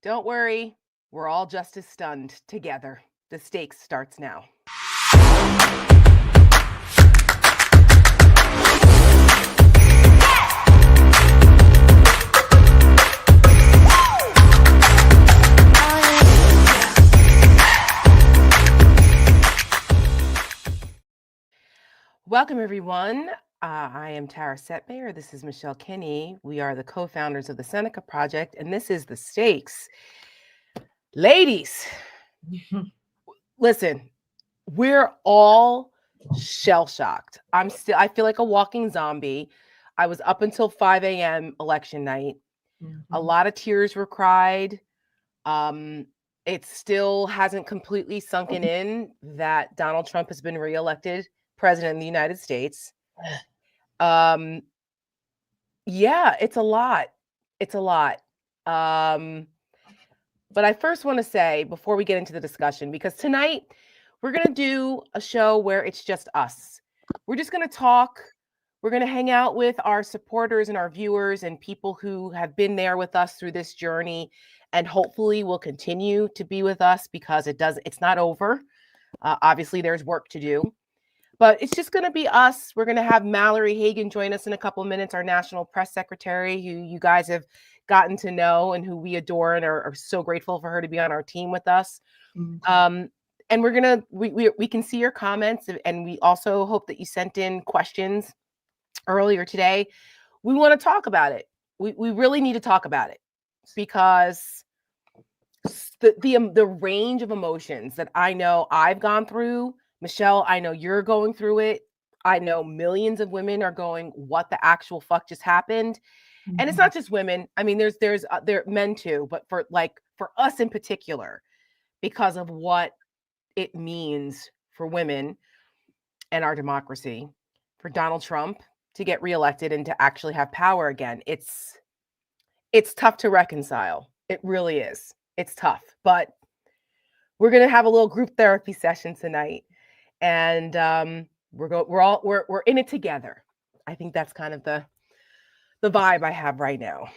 Don't worry, we're all just as stunned together. The stakes starts now. Welcome, everyone. I am Tara Setmayer. This is Michelle Kinney. We are the co-founders of the Seneca Project, and this is The Stakes. Ladies, listen, we're all shell-shocked. I feel like a walking zombie. I was up until 5 a.m. election night. A lot of tears were cried. It still hasn't completely sunken in that Donald Trump has been reelected president of the United States. Yeah, it's a lot. It's a lot. But I first want to say, before we get into the discussion, because tonight we're going to do a show where it's just us. We're just going to talk. We're going to hang out with our supporters and our viewers and people who have been there with us through this journey, and hopefully will continue to be with us because it's not over. Obviously, there's work to do. But it's just going to be us. We're going to have Mallory Hagan join us in a couple of minutes, our national press secretary, who you guys have gotten to know and who we adore and are so grateful for her to be on our team with us. And we're going to, we can see your comments, and we also hope that you sent in questions earlier today. We want to talk about it. We really need to talk about it because the range of emotions that I know I've gone through, Michelle, I know you're going through it. I know millions of women are going, what the actual fuck just happened? And it's not just women. I mean, there are men too, but for us in particular, because of what it means for women and our democracy, for Donald Trump to get reelected and to actually have power again. It's tough to reconcile. It really is. It's tough, but we're going to have a little group therapy session tonight. And we're in it together. I think that's kind of the vibe I have right now.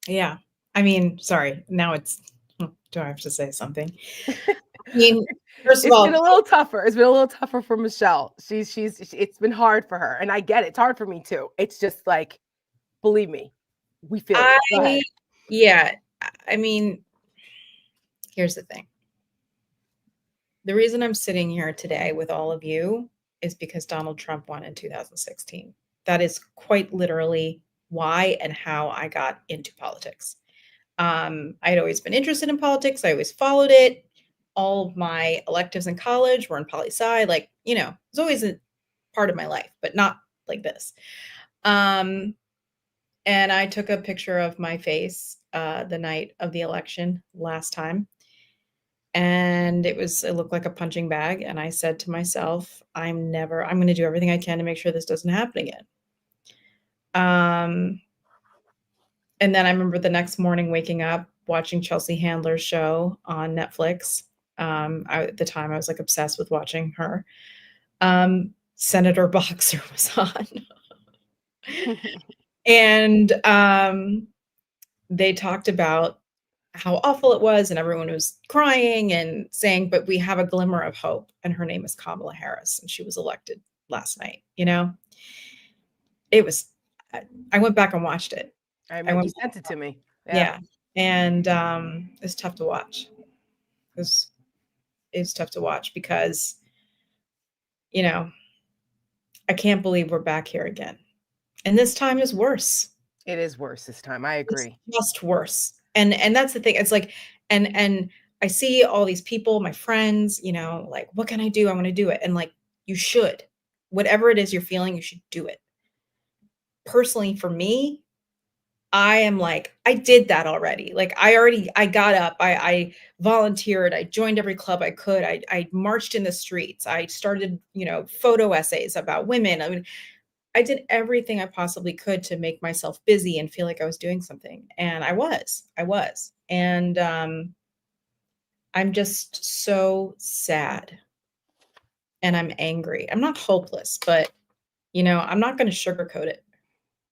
Yeah. I mean, sorry. Now do I have to say something? I mean, first of all, it's been a little tougher. It's been a little tougher for Michelle. It's been hard for her, and I get it. It's hard for me too. It's just like, believe me, we feel it. Yeah. I mean, here's the thing. The reason I'm sitting here today with all of you is because Donald Trump won in 2016. That is quite literally why and how I got into politics. I'd always been interested in politics. I always followed it. All of my electives in college were in poli-sci. Like, it's always a part of my life, but not like this. And I took a picture of my face the night of the election last time. And it looked like a punching bag. And I said to myself, I'm going to do everything I can to make sure this doesn't happen again. And then I remember the next morning waking up, watching Chelsea Handler's show on Netflix. At the time I was like obsessed with watching her. Senator Boxer was on. And they talked about how awful it was, and everyone was crying and saying, but we have a glimmer of hope, and her name is Kamala Harris, and she was elected last night. It was, I went back and watched it. I remember you sent it to me. Yeah. And it's tough to watch. It's tough to watch because, I can't believe we're back here again. And this time is worse. It is worse this time. I agree. It's just worse. And that's the thing. It's like, and I see all these people, my friends, like, what can I do? I want to do it. And like, you should, whatever it is you're feeling, you should do it. Personally, for me, I am like, I did that already. Like I got up, I volunteered, I joined every club I could. I marched in the streets. I started, photo essays about women. I mean, I did everything I possibly could to make myself busy and feel like I was doing something. And I was. And I'm just so sad. And I'm angry. I'm not hopeless, but, I'm not going to sugarcoat it.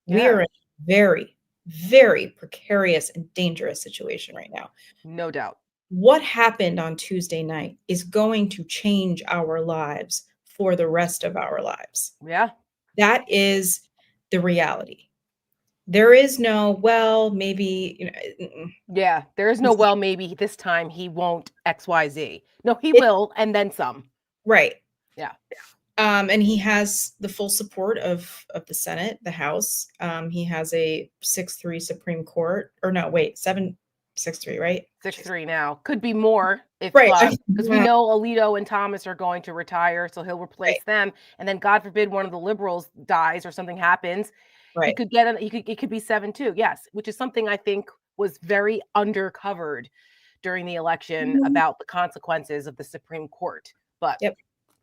Yeah. We are in a very, very precarious and dangerous situation right now. No doubt. What happened on Tuesday night is going to change our lives for the rest of our lives. Yeah. That is the reality. There is no, well, maybe, Yeah. There is no, well, maybe this time he won't XYZ. No, he will, and then some. Right. Yeah. And he has the full support of the Senate, the House. He has a 6-3 Supreme Court, or no, wait, 7-6-3, right? 6-3 now. Could be more if Right. because we know Alito and Thomas are going to retire, so he'll replace them. And then God forbid one of the liberals dies or something happens. He Right. could get it could be 7-2. Yes, which is something I think was very undercovered during the election about the consequences of the Supreme Court. But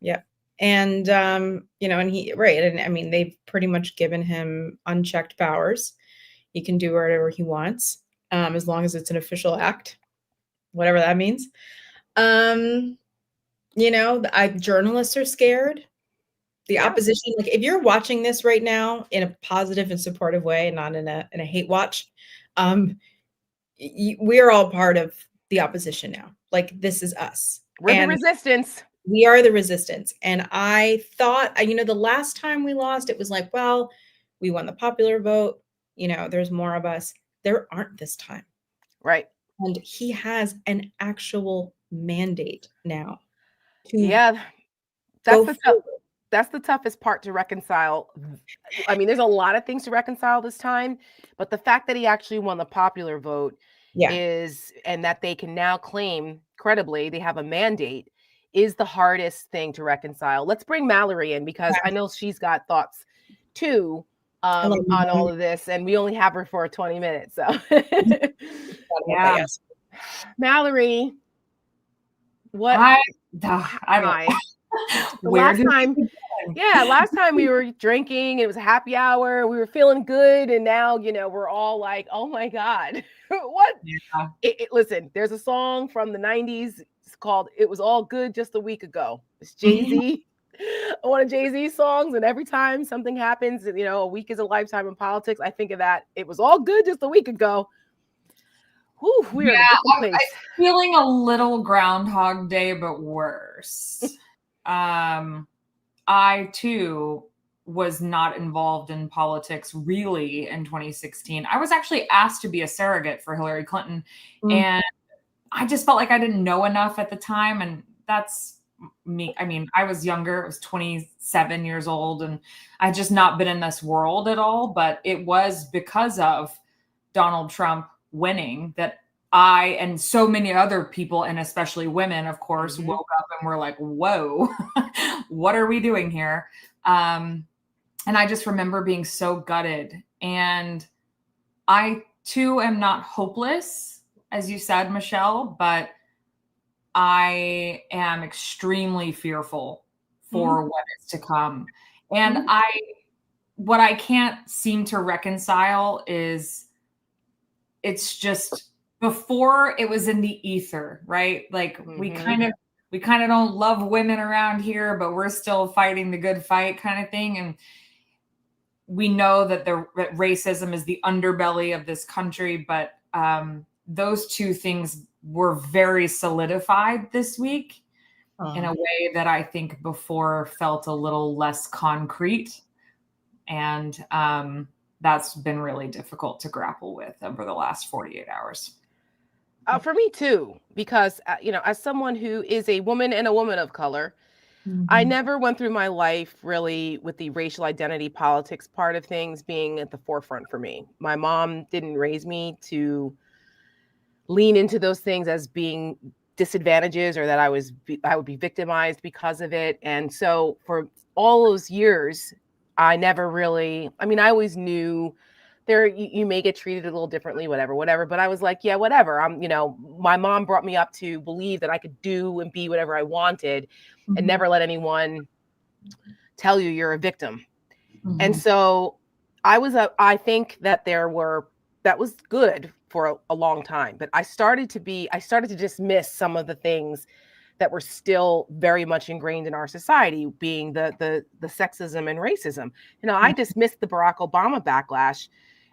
Yep. And and he, right, and I mean, they've pretty much given him unchecked powers. He can do whatever he wants, as long as it's an official act, whatever that means. Journalists are scared. The opposition, like if you're watching this right now in a positive and supportive way, and not in a hate watch, we are all part of the opposition now. Like, this is us. We're the resistance. We are the resistance. And I thought, the last time we lost, it was like, well, we won the popular vote. There's more of us. There aren't this time. Right. And he has an actual mandate now. That's the toughest part to reconcile. I mean, there's a lot of things to reconcile this time, but the fact that he actually won the popular vote and that they can now claim credibly they have a mandate is the hardest thing to reconcile. Let's bring Mallory in because I know she's got thoughts too on all of this, and we only have her for 20 minutes. So Mallory, what I don't last time we were drinking, it was a happy hour, we were feeling good, and now we're all like, oh my God. What? Listen, there's a song from the 90s. It's called "It Was All Good Just a Week Ago." It's Jay-Z. One of Jay-Z's songs, and every time something happens, a week is a lifetime in politics, I think of that. It was all good just a week ago. Whew, we are in a different place. I'm feeling a little Groundhog Day, but worse. I too was not involved in politics really in 2016. I was actually asked to be a surrogate for Hillary Clinton, and I just felt like I didn't know enough at the time, and that's me. I mean, I was younger. I was 27 years old, and I'd just not been in this world at all. But it was because of Donald Trump winning that I and so many other people, and especially women, of course, woke up and were like, whoa, what are we doing here? And I just remember being so gutted. And I too am not hopeless, as you said, Michelle, but I am extremely fearful for what is to come. And what I can't seem to reconcile is it's just before it was in the ether, right? Like we kind of don't love women around here, but we're still fighting the good fight kind of thing. And we know that that racism is the underbelly of this country, but those two things were very solidified this week in a way that I think before felt a little less concrete. And that's been really difficult to grapple with over the last 48 hours. For me too, because, as someone who is a woman and a woman of color, I never went through my life really with the racial identity politics part of things being at the forefront for me. My mom didn't raise me to lean into those things as being disadvantages or that I would be victimized because of it. And so for all those years, I never really, I always knew you may get treated a little differently, whatever. But I was like, yeah, whatever. My mom brought me up to believe that I could do and be whatever I wanted and never let anyone tell you you're a victim. And so I think that that was good for a long time, but I started to dismiss some of the things that were still very much ingrained in our society, being the sexism and racism. I dismissed the Barack Obama backlash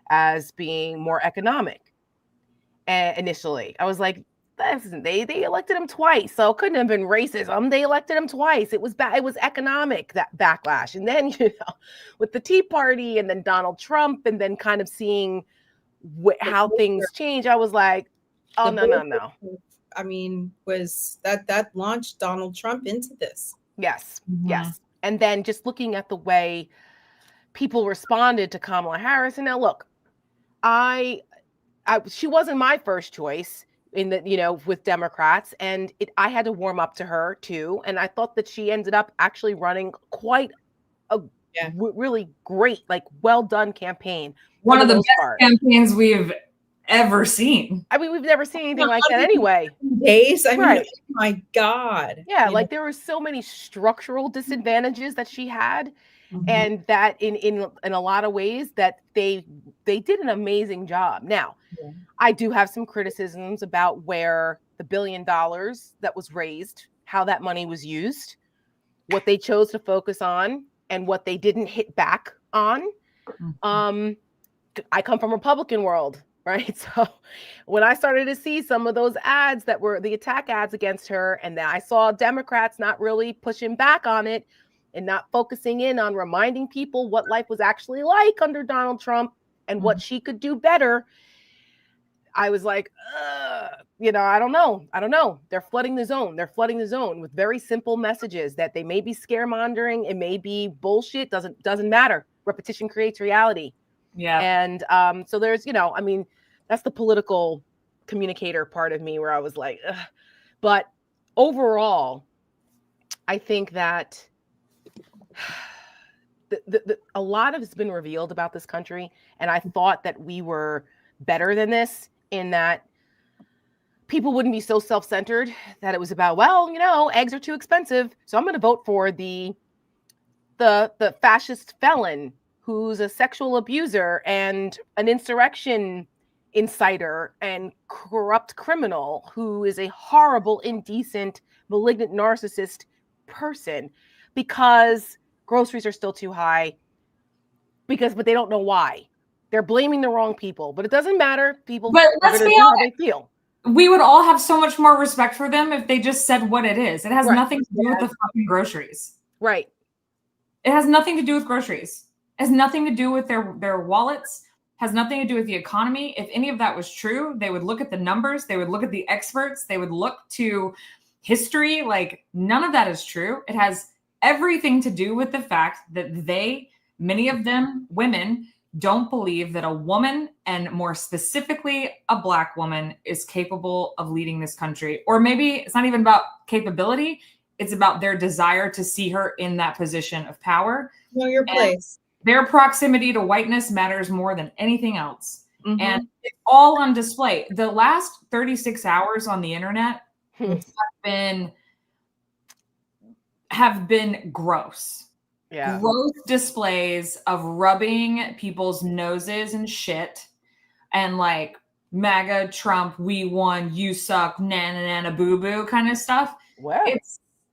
as being more economic. And initially, I was like, they elected him twice, so it couldn't have been racism. They elected him twice. It was bad. It was economic, that backlash. And then, with the Tea Party and then Donald Trump, and then kind of seeing how things change, I was like, oh, no. I mean, was that launched Donald Trump into this? Yes. Yes. And then just looking at the way people responded to Kamala Harris. And now look, she wasn't my first choice in the, with Democrats, and I had to warm up to her too. And I thought that she ended up actually running quite a really great, like, well done campaign. One of the best campaigns we've ever seen. I mean, we've never seen anything like that anyway. Days, I mean, oh my God. Yeah, like there were so many structural disadvantages that she had. And that in a lot of ways that they did an amazing job. Now, I do have some criticisms about where the $1 billion that was raised, how that money was used, what they chose to focus on, and what they didn't hit back on. I come from Republican world, right? So when I started to see some of those ads that were the attack ads against her, and then I saw Democrats not really pushing back on it, and not focusing in on reminding people what life was actually like under Donald Trump and what she could do better, I was like, I don't know. They're flooding the zone. They're flooding the zone with very simple messages that they may be scaremongering. It may be bullshit. Doesn't matter. Repetition creates reality. Yeah. And so there's, that's the political communicator part of me where I was like, ugh. But overall, I think that a lot has been revealed about this country, and I thought that we were better than this, in that people wouldn't be so self-centered, that it was about, eggs are too expensive, so I'm going to vote for the fascist felon who's a sexual abuser and an insurrection inciter and corrupt criminal who is a horrible, indecent, malignant narcissist person, because groceries are still too high, but they don't know why. They're blaming the wrong people, but it doesn't matter. People, but let's be honest, how they feel. We would all have so much more respect for them if they just said what it is. It has nothing to do with the fucking groceries. Right. It has nothing to do with groceries. It has nothing to do with their wallets. Has nothing to do with the economy. If any of that was true, they would look at the numbers. They would look at the experts. They would look to history. Like, none of that is true. It has everything to do with the fact that many of them, women, don't believe that a woman, and more specifically a Black woman, is capable of leading this country. Or maybe it's not even about capability. It's about their desire to see her in that position of power. Know your place. Their proximity to whiteness matters more than anything else. And it's all on display. The last 36 hours on the internet have been gross. Yeah. Gross displays of rubbing people's noses and shit, and like MAGA, Trump, we won, you suck, nana boo boo kind of stuff. Wow.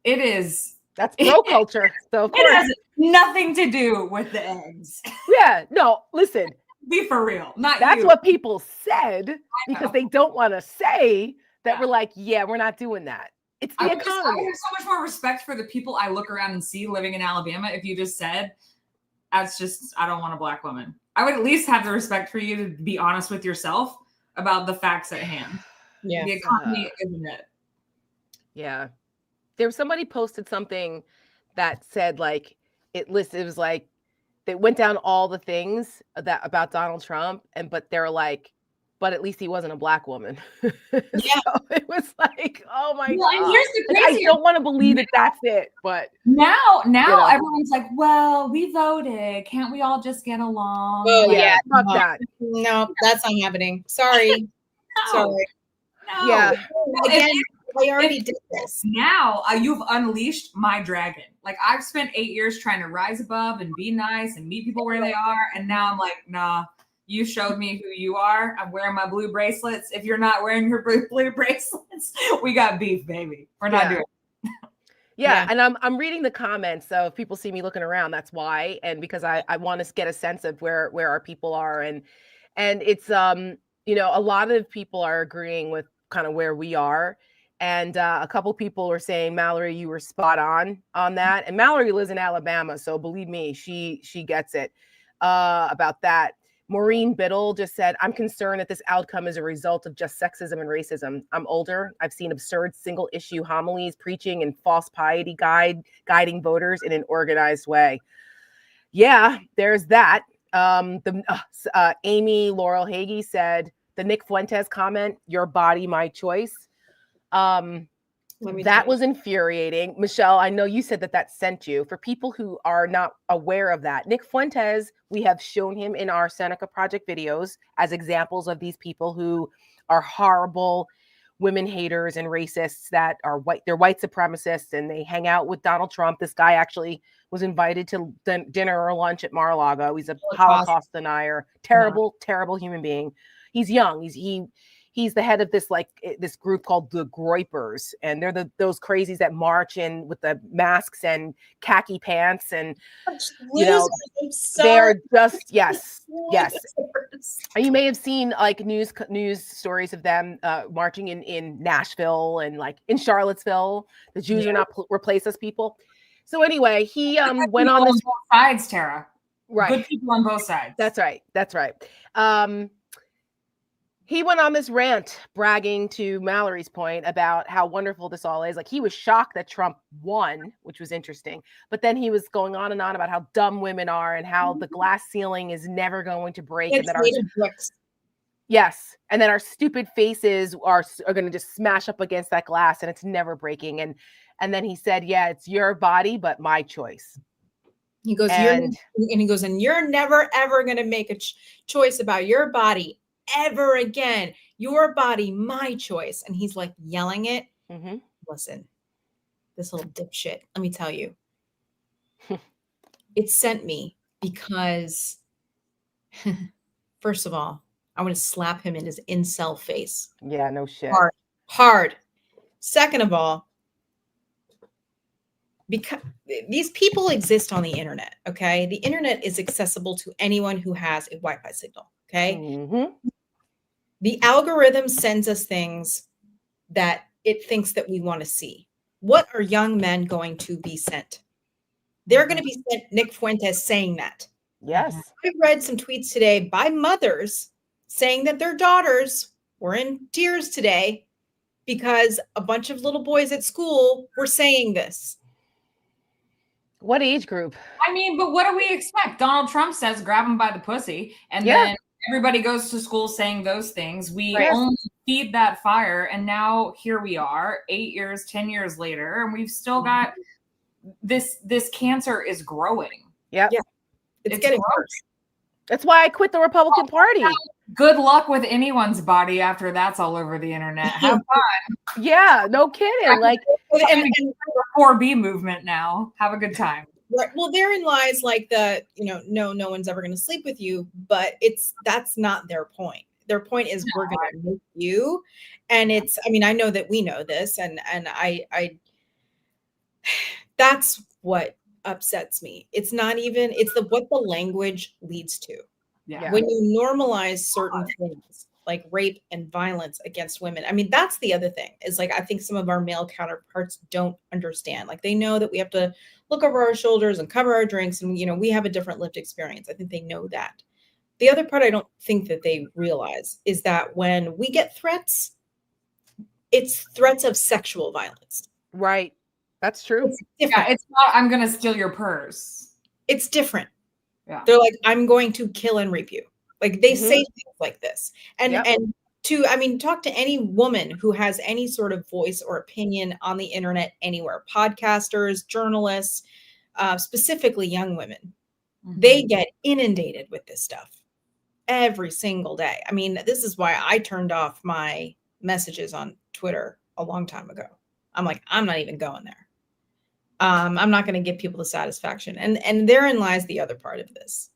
It is. That's bro culture. So of course. It has nothing to do with the eggs. Yeah. No, listen. Be for real. That's what people said, because they don't want to say that we're like, we're not doing that. It's the economy. I have so much more respect for the people I look around and see living in Alabama. If you just said, that's just, I don't want a Black woman. I would at least have the respect for you to be honest with yourself about the facts at hand. Yeah. The economy isn't it. Yeah. There was somebody posted something that said, like, it was like, they went down all the things about Donald Trump, but they're like, but at least he wasn't a Black woman. So it was like, oh my God. And here's the crazy. I don't want to believe that that's it, but now everyone's like, well, we voted. Can't we all just get along? Oh, yeah, fuck that. No, that's not happening. Sorry. Sorry. No. Yeah. Again, I already did this. Now you've unleashed my dragon. Like, I've spent 8 years trying to rise above and be nice and meet people where they are. And now I'm like, nah. You showed me who you are. I'm wearing my blue bracelets. If you're not wearing your blue bracelets, we got beef, baby. We're not doing it. Yeah, and I'm reading the comments. So if people see me looking around, that's why. And because I want to get a sense of where our people are. And it's a lot of people are agreeing with kind of where we are. And a couple people are saying, Mallory, you were spot on that. And Mallory lives in Alabama, so believe me, she gets it about that. Maureen Biddle just said, I'm concerned that this outcome is a result of just sexism and racism. I'm older. I've seen absurd single issue homilies preaching and false piety guiding voters in an organized way. Yeah, there's that. Amy Laurel Hagee said, the Nick Fuentes comment, your body, my choice. That was infuriating. Michelle, I know you said that sent you. For people who are not aware of that, Nick Fuentes, we have shown him in our Seneca Project videos as examples of these people who are horrible women haters and racists that are white. They're white supremacists and they hang out with Donald Trump. This guy actually was invited to dinner or lunch at Mar-a-Lago. He's a Holocaust denier. Terrible, terrible human being. He's young. He's the head of this group called the Groypers, and they're those crazies that march in with the masks and khaki pants, and they're just yes. And you may have seen like news stories of them marching in Nashville and like in Charlottesville. The Jews are not replace us people. So anyway, he went on this both sides, Tara. Right, good people on both sides. That's right. He went on this rant bragging, to Mallory's point, about how wonderful this all is. Like, he was shocked that Trump won, which was interesting. But then he was going on and on about how dumb women are and how the glass ceiling is never going to break. And that and then our stupid faces are going to just smash up against that glass and it's never breaking. And then he said, yeah, it's your body, but my choice. He goes, and you're never, ever going to make a choice about your body ever again. Your body, my choice. And he's like yelling it. Mm-hmm. Listen, this little dipshit, let me tell you, it sent me because, first of all, I want to slap him in his incel face. Yeah, no shit. Hard. Second of all, because these people exist on the internet, okay? The internet is accessible to anyone who has a Wi-Fi signal, okay? Mm-hmm. The algorithm sends us things that it thinks that we want to see. What are young men going to be sent? They're going to be sent Nick Fuentes saying that. Yes. I read some tweets today by mothers saying that their daughters were in tears today because a bunch of little boys at school were saying this. What age group? I mean, but what do we expect? Donald Trump says grab him by the pussy, and then everybody goes to school saying those things. We only feed that fire, and now here we are 8 years, 10 years later, and we've still got this cancer is growing. Yeah. It's getting worse. That's why I quit the Republican Party. Good luck with anyone's body after that's all over the internet. Have fun. Yeah, no kidding. Like, and the 4B movement now. Have a good time. Right. Well, therein lies like no one's ever going to sleep with you, but that's not their point. Their point is we're going to make you. And I know that we know this, and I that's what upsets me. It's not even, it's what the language leads to. Yeah. When you normalize certain things like rape and violence against women. I mean, that's the other thing is like, I think some of our male counterparts don't understand. Like, they know that we have to look over our shoulders and cover our drinks. And, we have a different lived experience. I think they know that. The other part I don't think that they realize is that when we get threats, it's threats of sexual violence. Right. That's true. It's not, I'm going to steal your purse. It's different. Yeah. They're like, I'm going to kill and rape you. Like, they say things like this. And talk to any woman who has any sort of voice or opinion on the internet anywhere, podcasters, journalists, specifically young women. Mm-hmm. They get inundated with this stuff every single day. I mean, this is why I turned off my messages on Twitter a long time ago. I'm like, I'm not even going there. I'm not going to give people the satisfaction. And therein lies the other part of this,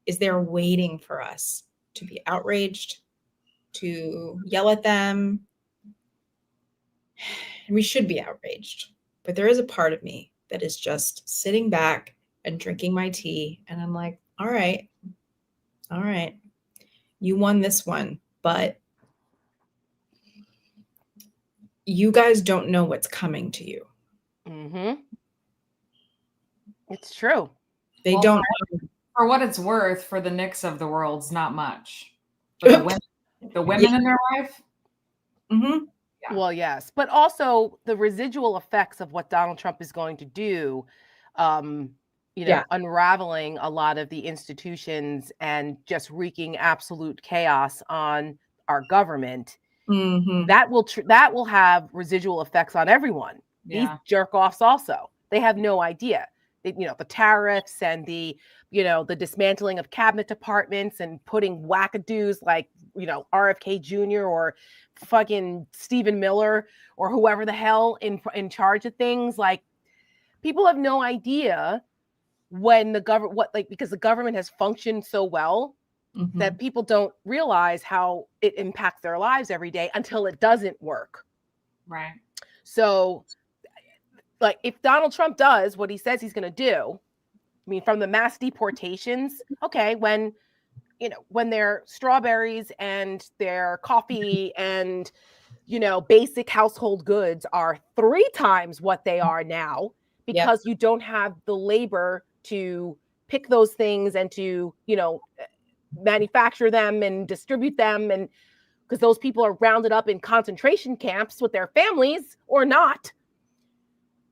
is they're waiting for us to be outraged, to yell at them. And we should be outraged. But there is a part of me that is just sitting back and drinking my tea. And I'm like, all right. you won this one, but you guys don't know what's coming to you. Mm-hmm. It's true. They Well, don't. For what it's worth, for the Knicks of the world's not much. But the women in their life. Mm-hmm. Yeah. Well, yes, but also the residual effects of what Donald Trump is going to do, unraveling a lot of the institutions and just wreaking absolute chaos on our government. Mm-hmm. That will have residual effects on everyone. Yeah. These jerk offs also, they have no idea. The tariffs and the dismantling of cabinet departments and putting wackadoos like RFK Jr. or fucking Stephen Miller or whoever the hell in charge of things. Like, people have no idea when the government because the government has functioned so well that people don't realize how it impacts their lives every day until it doesn't work. Right. So, like, if Donald Trump does what he says he's going to do, I mean, from the mass deportations, okay, when their strawberries and their coffee and, basic household goods are 3 times what they are now because you don't have the labor to pick those things and to, manufacture them and distribute them, and because those people are rounded up in concentration camps with their families or not,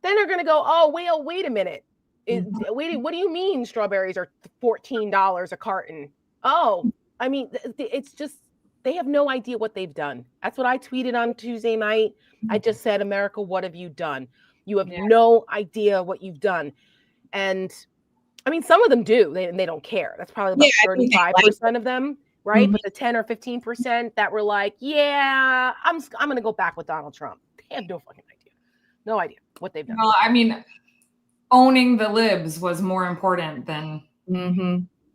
then they're going to go, oh, wait a minute. What do you mean strawberries are $14 a carton? Oh, I mean, it's just, they have no idea what they've done. That's what I tweeted on Tuesday night. I just said, America, what have you done? You have no idea what you've done. And I mean, some of them do. They don't care. That's probably about 35% of them, right? Mm-hmm. But the 10 or 15% that were like, yeah, I'm going to go back with Donald Trump. They have no fucking idea. No idea what they've done. Well, I mean, owning the libs was more important than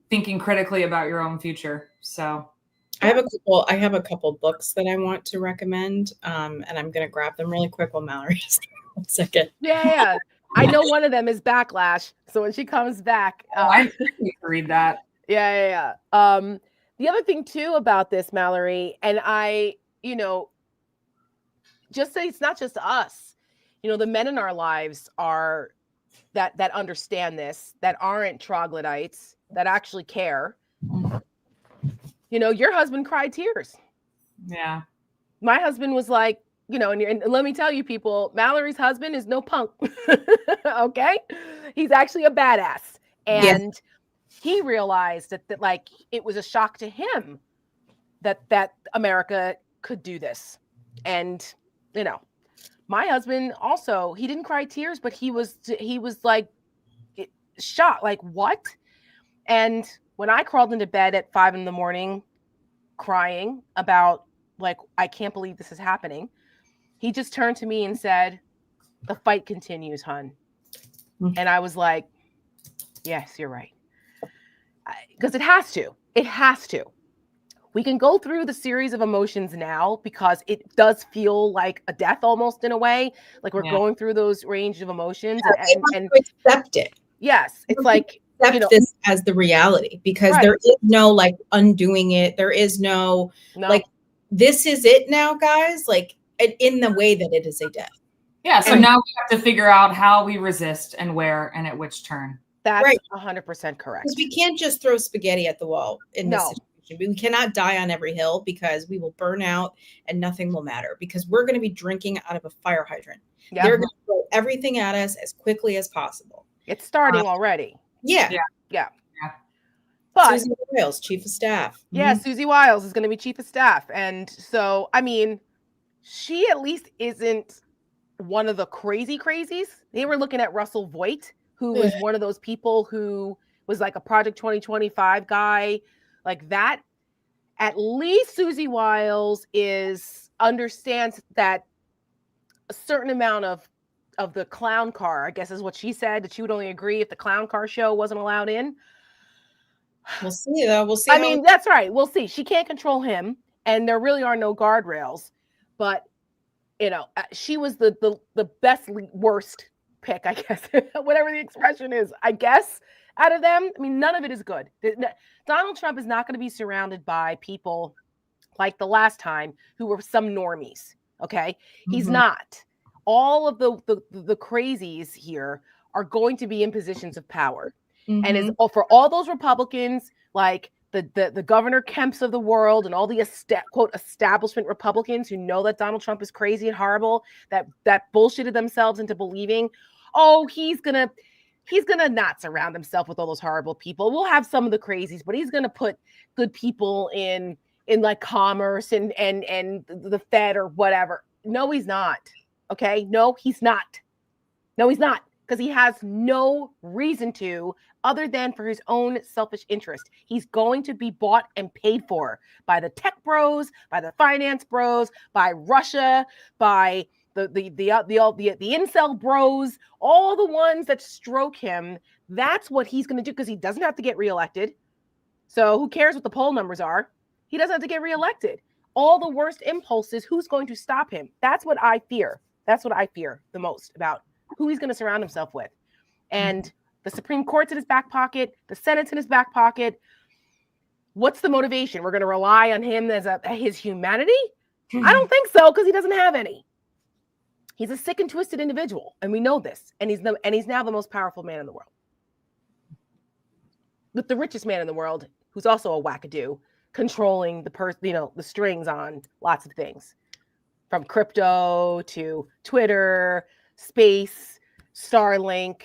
thinking critically about your own future. So I have a couple books that I want to recommend, and I'm going to grab them really quick while Mallory's 1 second. Yeah. I know one of them is Backlash. So when she comes back, I need to read that. Yeah. The other thing too about this, Mallory, and I, just say it's not just us. The men in our lives are that understand this, that aren't troglodytes, that actually care. Your husband cried tears. Yeah. My husband was like, and let me tell you, people, Mallory's husband is no punk. Okay? He's actually a badass. And he realized that like it was a shock to him that America could do this. And, my husband also, he didn't cry tears, but he was like shocked, like, what? And when I crawled into bed at 5 a.m. crying about, like, I can't believe this is happening, he just turned to me and said, the fight continues, hun. And I was like, yes, you're right. Because it has to. We can go through the series of emotions now because it does feel like a death almost, in a way. Like we're going through those range of emotions. And accept it. Yes. It's like, accept this as the reality, because there is no like undoing it. There is no like, this is it now, guys. Like, in the way that it is a death. Yeah. So now we have to figure out how we resist and where and at which turn. That's 100% correct. Because we can't just throw spaghetti at the wall in this situation. We cannot die on every hill, because we will burn out and nothing will matter, because we're going to be drinking out of a fire hydrant. Yeah. They're going to throw everything at us as quickly as possible. It's starting already. Yeah. But Susie Wiles, chief of staff. Yeah, Susie Wiles is going to be chief of staff. And so, I mean, she at least isn't one of the crazies. They were looking at Russell Voigt, who was one of those people who was like a Project 2025 guy, like that. At least Susie Wiles understands that a certain amount of the clown car, I guess is what she said, that she would only agree if the clown car show wasn't allowed in. We'll see, though. We'll see. I mean, that's right. We'll see. She can't control him, and there really are no guardrails. But she was the best worst pick, I guess, whatever the expression is, I guess. out of them, I mean, none of it is good. Donald Trump is not going to be surrounded by people like the last time who were some normies. Okay. He's not. All of the crazies here are going to be in positions of power. And is for all those Republicans, like the Governor Kemps of the world and all the quote establishment Republicans who know that Donald Trump is crazy and horrible, that bullshitted themselves into believing, oh, he's gonna not surround himself with all those horrible people. We'll have some of the crazies, but he's gonna put good people in like commerce and the Fed or whatever. No, he's not. Okay. No, he's not. No, he's not. Because he has no reason to, other than for his own selfish interest. He's going to be bought and paid for by the tech bros, by the finance bros, by Russia, by the incel bros, all the ones that stroke him. That's what he's going to do, because he doesn't have to get reelected. So who cares what the poll numbers are? He doesn't have to get reelected. All the worst impulses, who's going to stop him? That's what I fear. That's what I fear the most about who he's going to surround himself with. And the Supreme Court's in his back pocket. The Senate's in his back pocket. What's the motivation? We're going to rely on him as his humanity? I don't think so, because he doesn't have any. He's a sick and twisted individual, and we know this. And he's now the most powerful man in the world. With the richest man in the world, who's also a wackadoo, controlling the strings on lots of things, from crypto to Twitter, space, Starlink.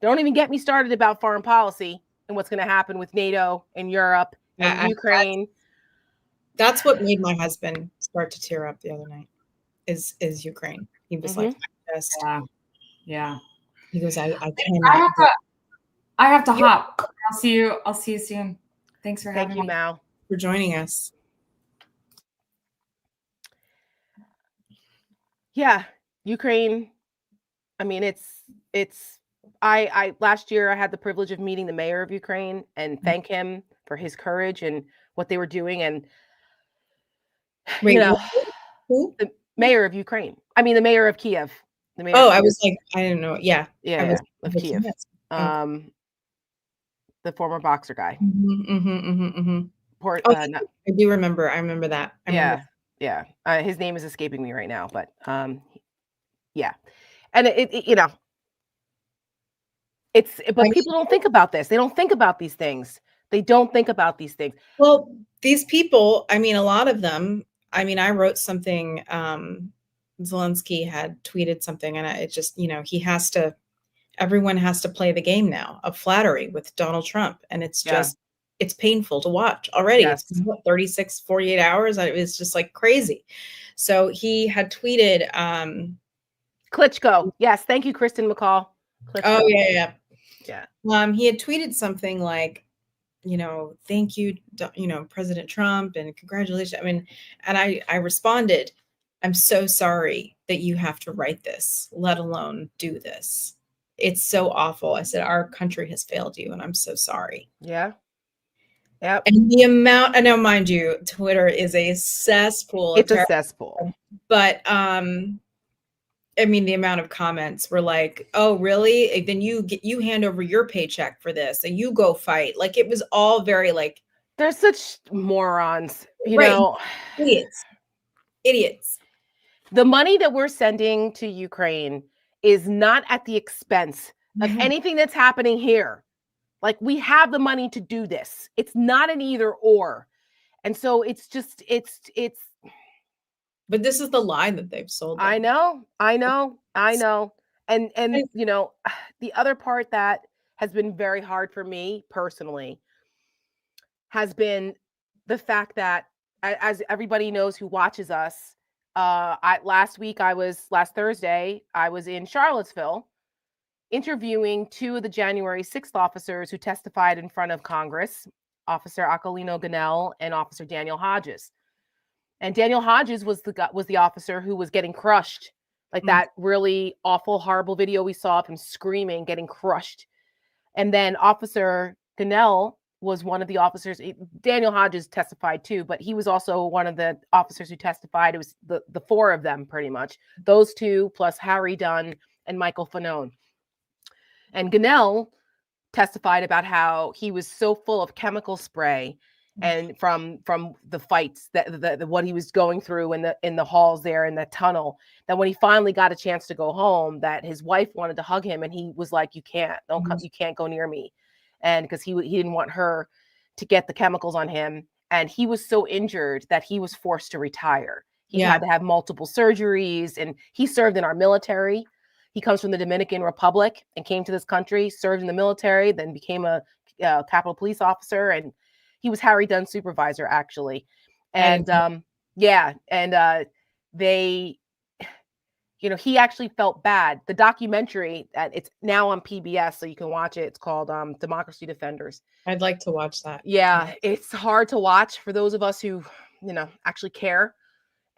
Don't even get me started about foreign policy and what's going to happen with NATO and Europe and Ukraine. That's what made my husband start to tear up the other night. Is Ukraine? He was like, yeah. He goes, I cannot. I have to hop. I'll see you soon. Thanks for having me. Thank you, Mal, for joining us. Yeah, Ukraine. I mean, I last year I had the privilege of meeting the mayor of Ukraine and thank him for his courage and what they were doing. And who? The mayor of Ukraine. I mean, the mayor of Kiev. The mayor. Oh, I was like, I didn't know. Yeah, of Kiev. The former boxer guy. I do remember. I remember that. Yeah. His name is escaping me right now, but yeah. And but people don't think about this. They don't think about these things. Well, these people, I mean, a lot of them, I mean, I wrote something, Zelensky had tweeted something, and it just, everyone has to play the game now of flattery with Donald Trump. And it's just, it's painful to watch already. Yes. It's 36, 48 hours. It's just like crazy. So he had tweeted, Klitschko. Yes. Thank you, Kristen McCall. Klitschko. Oh yeah. He had tweeted something like, thank you, President Trump, and congratulations. I mean, and I responded, I'm so sorry that you have to write this, let alone do this. It's so awful. I said, our country has failed you, and I'm so sorry. Yeah. Yep. And the amount, I know, mind you, Twitter is a cesspool. It's a cesspool. But I mean, the amount of comments were like, "Oh, really? Then you hand over your paycheck for this, and you go fight." Like, it was all very like, they're such morons, you know, idiots. The money that we're sending to Ukraine is not at the expense of anything that's happening here. Like, we have the money to do this. It's not an either or, and so it's just it's. But this is the lie that they've sold them. I know. And the other part that has been very hard for me personally has been the fact that, as everybody knows who watches us, last Thursday, I was in Charlottesville interviewing two of the January 6th officers who testified in front of Congress, Officer Aquilino Ganell and Officer Daniel Hodges. And Daniel Hodges was the officer who was getting crushed, like that really awful, horrible video we saw of him screaming, getting crushed. And then Officer Ganell was one of the officers. Daniel Hodges testified too, but he was also one of the officers who testified. It was the four of them, pretty much. Those two plus Harry Dunn and Michael Fanone. And Ganell testified about how he was so full of chemical spray and from the fights that the what he was going through in the halls there in the tunnel, that when he finally got a chance to go home, that his wife wanted to hug him and he was like, you can't, you can't go near me. And because he didn't want her to get the chemicals on him. And he was so injured that he was forced to retire. He had to have multiple surgeries, and he served in our military. He comes from the Dominican Republic and came to this country, served in the military, then became a Capitol Police officer, and he was Harry Dunn's supervisor, actually. And they, he actually felt bad. The documentary, it's now on PBS, so you can watch it. It's called Democracy Defenders. I'd like to watch that. Yeah, it's hard to watch for those of us who, actually care.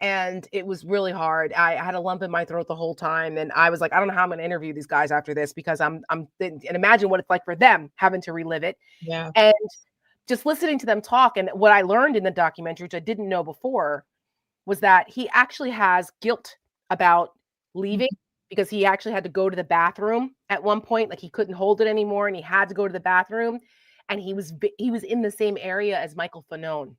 And it was really hard. I had a lump in my throat the whole time. And I was like, I don't know how I'm going to interview these guys after this, because and imagine what it's like for them having to relive it. Yeah. And just listening to them talk. And what I learned in the documentary, which I didn't know before, was that he actually has guilt about leaving, because he actually had to go to the bathroom at one point. Like, he couldn't hold it anymore and he had to go to the bathroom. And he was in the same area as Michael Fanone.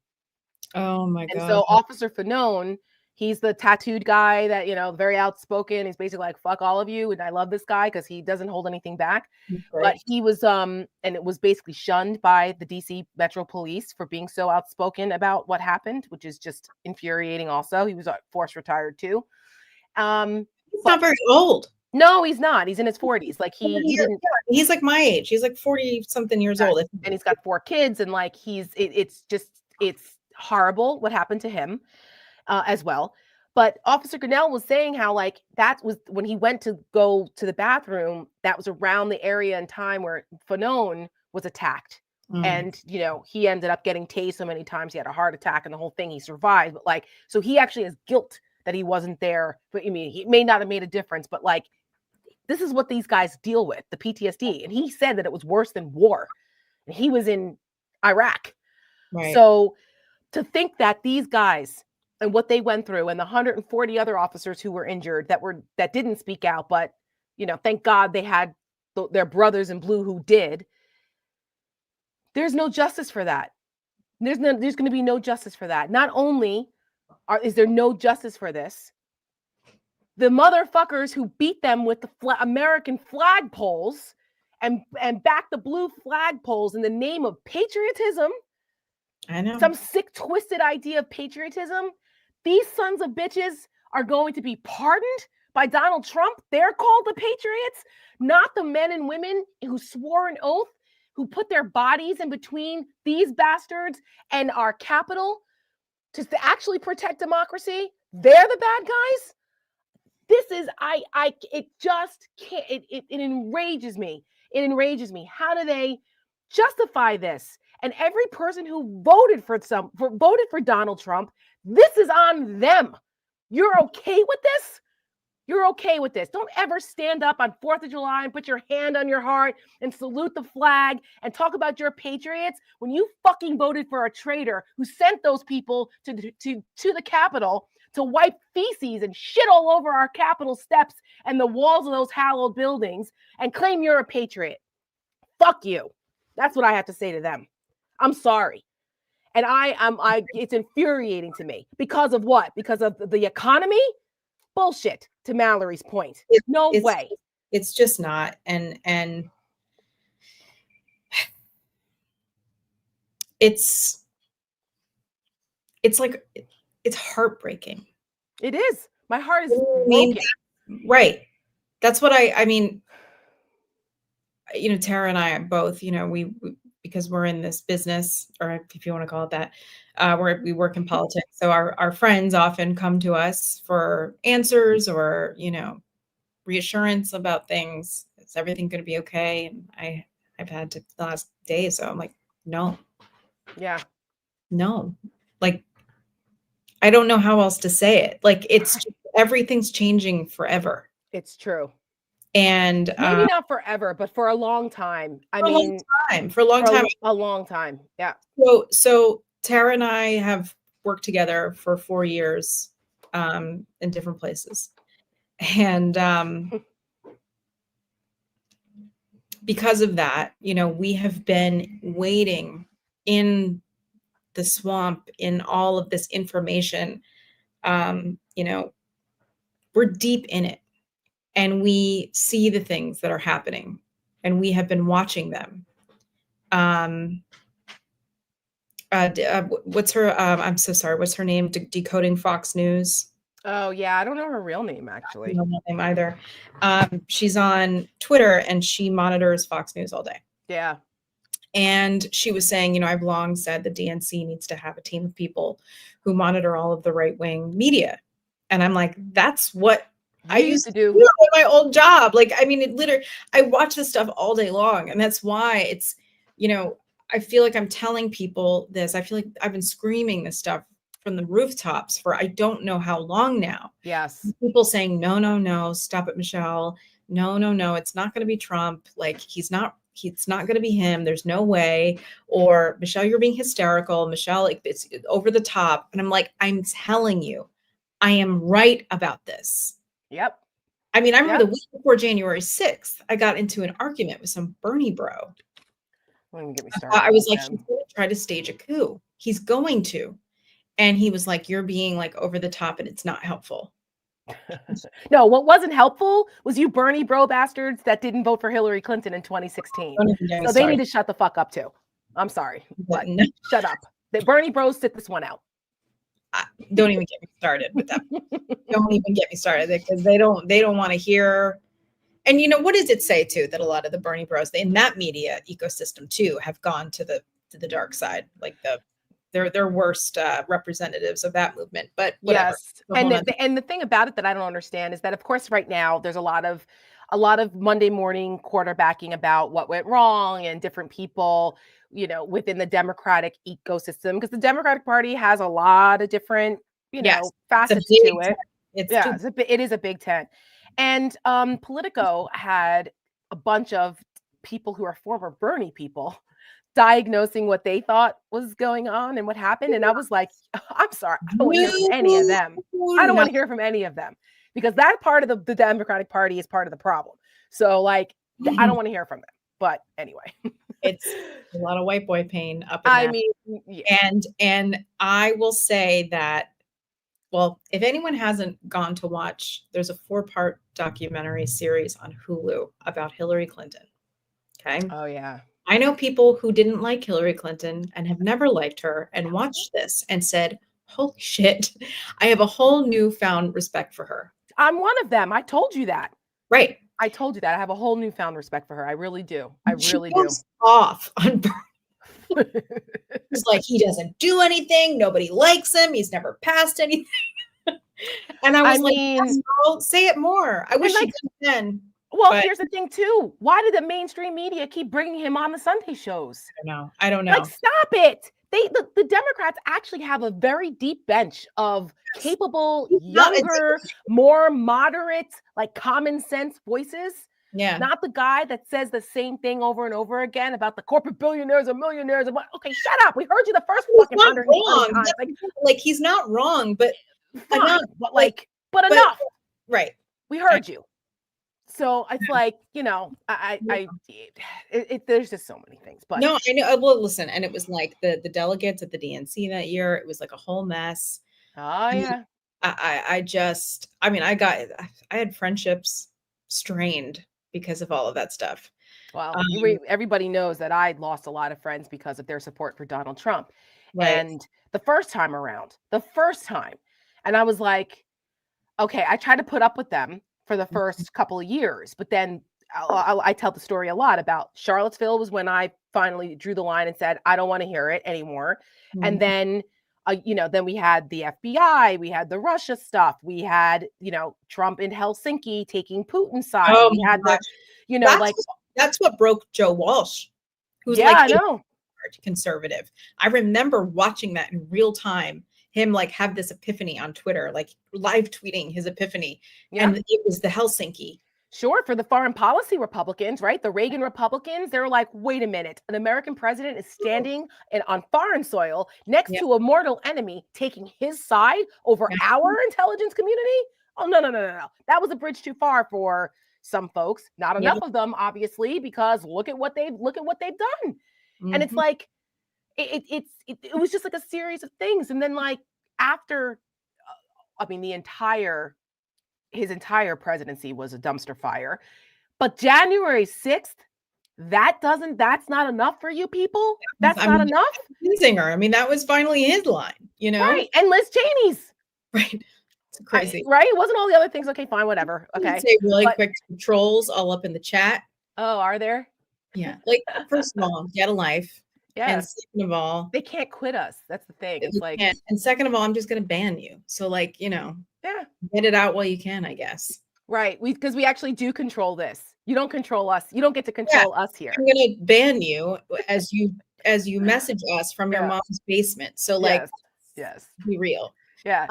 Oh my God. And so Officer Fanone, he's the tattooed guy that, very outspoken. He's basically like, fuck all of you. And I love this guy because he doesn't hold anything back. But he was, and it was basically shunned by the DC Metro Police for being so outspoken about what happened, which is just infuriating also. He was forced retired too. He's not very old. No, he's not. He's in his 40s. Like he's like my age. He's like 40 something years old. And he's got 4 kids. And like, it's horrible what happened to him as well. But Officer Grinnell was saying how, like, that was when he went to go to the bathroom, that was around the area and time where Fanone was attacked. And, he ended up getting tased so many times. He had a heart attack and the whole thing. He survived. But like, so he actually has guilt that he wasn't there. But he may not have made a difference, but like, this is what these guys deal with, the PTSD. And he said that it was worse than war. And he was in Iraq. Right. So to think that these guys and what they went through, and the 140 other officers who were injured that didn't speak out, but thank God they had their brothers in blue who did. There's no justice for that. There's going to be no justice for that. Not only is there no justice for this, the motherfuckers who beat them with the American flagpoles and back the blue flagpoles in the name of patriotism. I know. Some sick, twisted idea of patriotism. These sons of bitches are going to be pardoned by Donald Trump. They're called the patriots, not the men and women who swore an oath, who put their bodies in between these bastards and our capital to actually protect democracy. They're the bad guys. This is, it just can't, it enrages me. It enrages me. How do they justify this? And every person who voted for Donald Trump, this is on them. You're okay with this? You're okay with this. Don't ever stand up on 4th of July and put your hand on your heart and salute the flag and talk about your patriots when you fucking voted for a traitor who sent those people to the Capitol to wipe feces and shit all over our Capitol steps and the walls of those hallowed buildings and claim you're a patriot. Fuck you. That's what I have to say to them. I'm sorry. And it's infuriating to me. Because of what? Because of the economy? Bullshit, to Mallory's point. No way. It's just not. And it's like, it's heartbreaking. It is. My heart is broken. Right. That's what I mean, Tara and I are both, we because we're in this business, or if you want to call it that, we work in politics. So our friends often come to us for answers or, reassurance about things. Is everything going to be okay? And I've had to the last day. So I'm like, no. Yeah. No. Like, I don't know how else to say it. Like, it's just, everything's changing forever. It's true. And maybe not forever, but for a long time. For a long time. Yeah. So Tara and I have worked together for 4 years in different places. And because of that, we have been waiting in the swamp in all of this information. We're deep in it, and we see the things that are happening, and we have been watching them. What's her? I'm so sorry. What's her name? Decoding Fox News. Oh yeah, I don't know her real name I actually. don't know her name either. She's on Twitter and she monitors Fox News all day. Yeah. And she was saying, I've long said the DNC needs to have a team of people who monitor all of the right-wing media. And I'm like, that's what I used to do in my old job. Like, I mean, it literally, I watch this stuff all day long. And that's why it's, I feel like I'm telling people this. I feel like I've been screaming this stuff from the rooftops for I don't know how long now. Yes. People saying, no, stop it, Michelle. No, it's not going to be Trump. Like, it's not going to be him. There's no way. Or, Michelle, you're being hysterical. Michelle, it's over the top. And I'm like, I'm telling you, I am right about this. Yep. I mean, I remember the week before January 6th, I got into an argument with some Bernie bro. Don't get me started. I was like, he's going to try to stage a coup. He's going to. And he was like, you're being like over the top and it's not helpful. No, what wasn't helpful was you Bernie bro bastards that didn't vote for Hillary Clinton in 2016. So they need to shut the fuck up too. I'm sorry, but shut up. The Bernie bros sit this one out. Don't even get me started with them. Don't even get me started because they don't want to hear. And what does it say too that a lot of the Bernie bros in that media ecosystem too have gone to the dark side, like they're worst representatives of that movement. But whatever. Yes, and the thing about it that I don't understand is that of course right now there's a lot of Monday morning quarterbacking about what went wrong and different people, within the Democratic ecosystem, because the Democratic Party has a lot of different, facets to it. It is a big tent. And Politico had a bunch of people who are former Bernie people diagnosing what they thought was going on and what happened. And I was like, I'm sorry, I don't want to hear from any of them. I don't want to hear from any of them because that part of the Democratic Party is part of the problem. So like, I don't want to hear from them. But anyway, it's a lot of white boy pain up in there. mean, yeah. And I will say that, well, if anyone hasn't gone to watch, there's a 4-part documentary series on Hulu about Hillary Clinton. Okay. Oh yeah. I know people who didn't like Hillary Clinton and have never liked her and watched this and said, holy shit, I have a whole newfound respect for her. I'm one of them. I told you that. Right. I told you that. I have a whole newfound respect for her. I really do. I really do. Off on it's like he doesn't do anything. Nobody likes him. He's never passed anything. And I was like, say it more. I wish he could then. Well, here's the thing too. Why did the mainstream media keep bringing him on the Sunday shows? I don't know. Like, stop it. The Democrats actually have a very deep bench of capable, younger, more moderate, like common sense voices. Yeah. Not the guy that says the same thing over and over again about the corporate billionaires and millionaires. And what? Okay, shut up. We heard you the first fucking 100 times. Like he's not wrong, but fine, enough. But enough. Right. We heard you. So it's like, there's just so many things. But no, I know. Well, listen, and it was like the delegates at the DNC that year. It was like a whole mess. Oh yeah. I had friendships strained because of all of that stuff. Well, everybody knows that I lost a lot of friends because of their support for Donald Trump. Right. And the first time, and I was like, okay, I tried to put up with them for the first couple of years, but then I tell the story a lot about Charlottesville was when I finally drew the line and said, I don't want to hear it anymore. Mm-hmm. And then, then we had the FBI, we had the Russia stuff, we had, Trump in Helsinki taking Putin's side. Oh, we had that's what broke Joe Walsh, who's I know, conservative. I remember watching that in real time. Him have this epiphany on Twitter, like live tweeting his epiphany. Yeah. And it was the Helsinki. Sure. For the foreign policy Republicans, right? The Reagan Republicans, they were like, wait a minute. An American president is standing on foreign soil next to a mortal enemy, taking his side over our intelligence community. Oh, no. That was a bridge too far for some folks, not enough of them, obviously, because look at what they've done. And it's like it was just like a series of things. And then like after I mean his entire presidency was a dumpster fire. But January 6th, that's not enough for you people? That's not enough? Her. I mean, that was finally his line, you know? Right. And Liz Cheney's. Right. It's crazy. Right? It wasn't all the other things. Okay, fine, whatever. Okay. Say really quick, trolls all up in the chat. Oh, are there? Yeah. Like, first of all, get a life. Yeah. And second of all, they can't quit us. That's the thing. It's like, and second of all, I'm just going to ban you. So like, you know, yeah, get it out while you can, I guess. Right. Because we actually do control this. You don't control us. You don't get to control us here. I'm going to ban you as you message us from your mom's basement. So like, yes, be real. Yeah.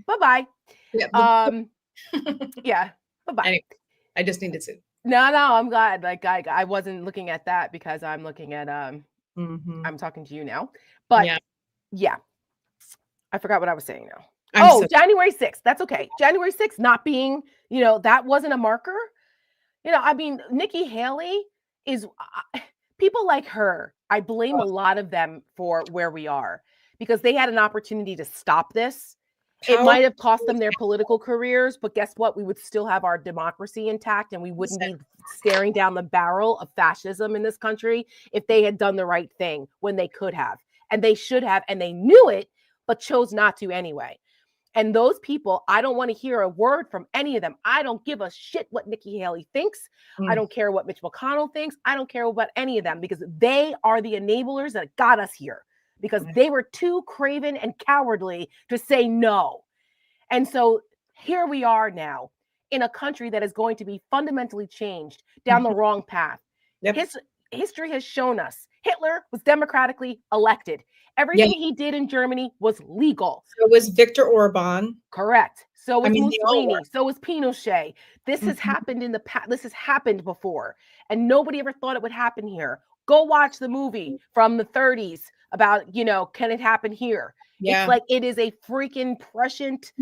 Bye-bye. Yeah. Yeah. Bye-bye. Anyway, I just needed to. No, I'm glad. Like I wasn't looking at that because I'm looking at I'm talking to you now. But yeah. I forgot what I was saying now. January 6th. That's okay. January 6th not being, you know, that wasn't a marker. You know, I mean, Nikki Haley is people like her. I blame a lot of them for where we are because they had an opportunity to stop this. It might have cost them their political careers, but guess what? We would still have our democracy intact and we wouldn't be staring down the barrel of fascism in this country if they had done the right thing when they could have. And they should have, and they knew it, but chose not to anyway. And those people, I don't want to hear a word from any of them. I don't give a shit what Nikki Haley thinks. I don't care what Mitch McConnell thinks. I don't care about any of them because they are the enablers that got us here because they were too craven and cowardly to say no. And so here we are now in a country that is going to be fundamentally changed down the wrong path. History has shown us Hitler was democratically elected. Everything he did in Germany was legal. So was Viktor Orban. Correct. So was Mussolini. So was Pinochet. This has happened in the past. This has happened before. And nobody ever thought it would happen here. Go watch the movie from the 30s about, you know, can it happen here? Yeah. It's like it is a freaking prescient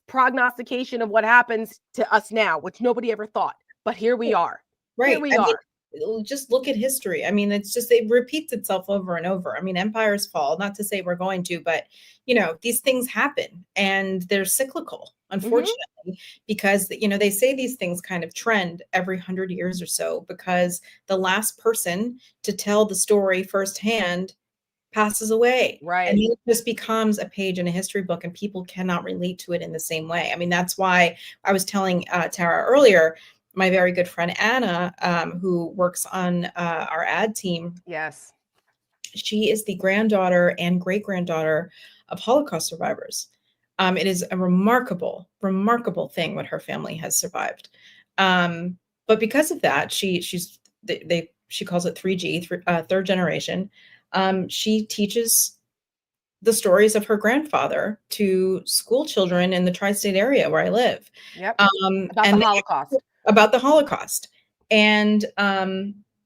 prognostication of what happens to us now, which nobody ever thought. But here we are. Right. Here we are. Just look at history. I mean, it's just, it repeats itself over and over. I mean, empires fall, not to say we're going to, but, you know, these things happen and they're cyclical, unfortunately, because, you know, they say these things kind of trend every 100 years or so because the last person to tell the story firsthand passes away. Right. And it just becomes a page in a history book and people cannot relate to it in the same way. I mean, that's why I was telling Tara earlier, my very good friend Anna, who works on our ad team. Yes. She is the granddaughter and great-granddaughter of Holocaust survivors. It is a remarkable thing what her family has survived. But because of that, she calls it 3G, third generation. She teaches the stories of her grandfather to school children in the tri-state area where I live. Yep. About the Holocaust. And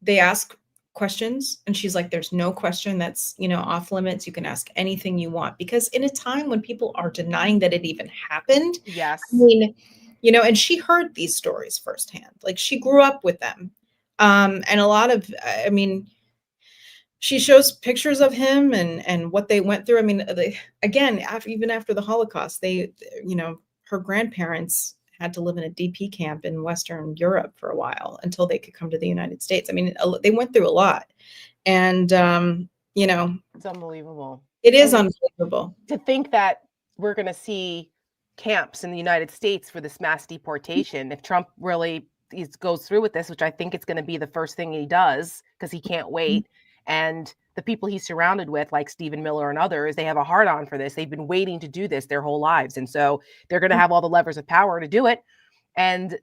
they ask questions and she's like, there's no question that's, you know, off limits. You can ask anything you want, because in a time when people are denying that it even happened. Yes. I mean, you know, and she heard these stories firsthand, like she grew up with them. And a lot of, I mean, she shows pictures of him and what they went through. I mean, again, even after the Holocaust, they, you know, her grandparents had to live in a DP camp in Western Europe for a while until they could come to the United States. I mean, they went through a lot. And, you know, it's unbelievable. It is unbelievable. To think that we're going to see camps in the United States for this mass deportation. If Trump really goes through with this, which I think it's going to be the first thing he does because he can't wait. And the people he's surrounded with, like Stephen Miller and others, they have a hard on for this. They've been waiting to do this their whole lives. And so they're going to have all the levers of power to do it. And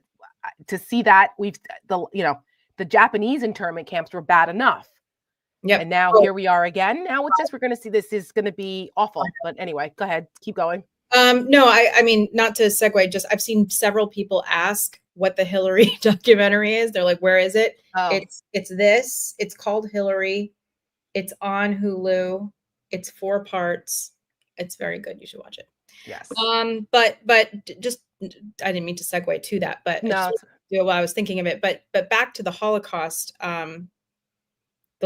to see that the Japanese internment camps were bad enough. Yeah. And now here we are again. Now it's just, we're going to see this is going to be awful. But anyway, go ahead. Keep going. No, I mean, not to segue, just I've seen several people ask what the Hillary documentary is. They're like, where is it? Oh. It's called Hillary. It's on Hulu. It's 4 parts. It's very good. You should watch it. Yes. But just, I didn't mean to segue to that, but no, do it while I was thinking of it. But back to the Holocaust, the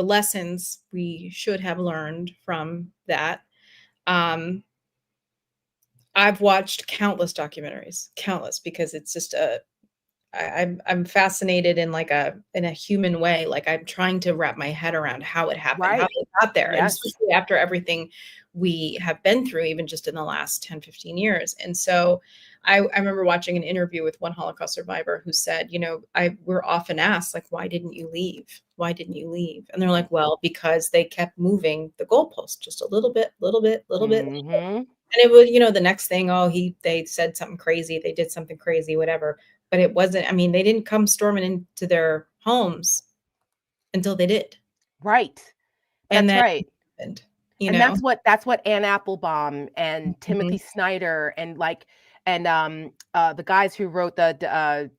lessons we should have learned from that. I've watched countless documentaries, countless, because it's just I'm fascinated in in a human way. Like I'm trying to wrap my head around how it happened, how Right. it got there, and Yes. especially after everything we have been through, even just in the last 10, 15 years. And so I remember watching an interview with one Holocaust survivor who said, we're often asked, like, why didn't you leave? Why didn't you leave? And they're like, well, because they kept moving the goalpost just a little bit, little bit, little bit. Mhm. And it was, the next thing, they said something crazy, they did something crazy, whatever. But it wasn't, they didn't come storming into their homes until they did. Right. And That's then right. happened, And that's what Ann Applebaum and Mhm. Timothy Snyder and the guys who wrote the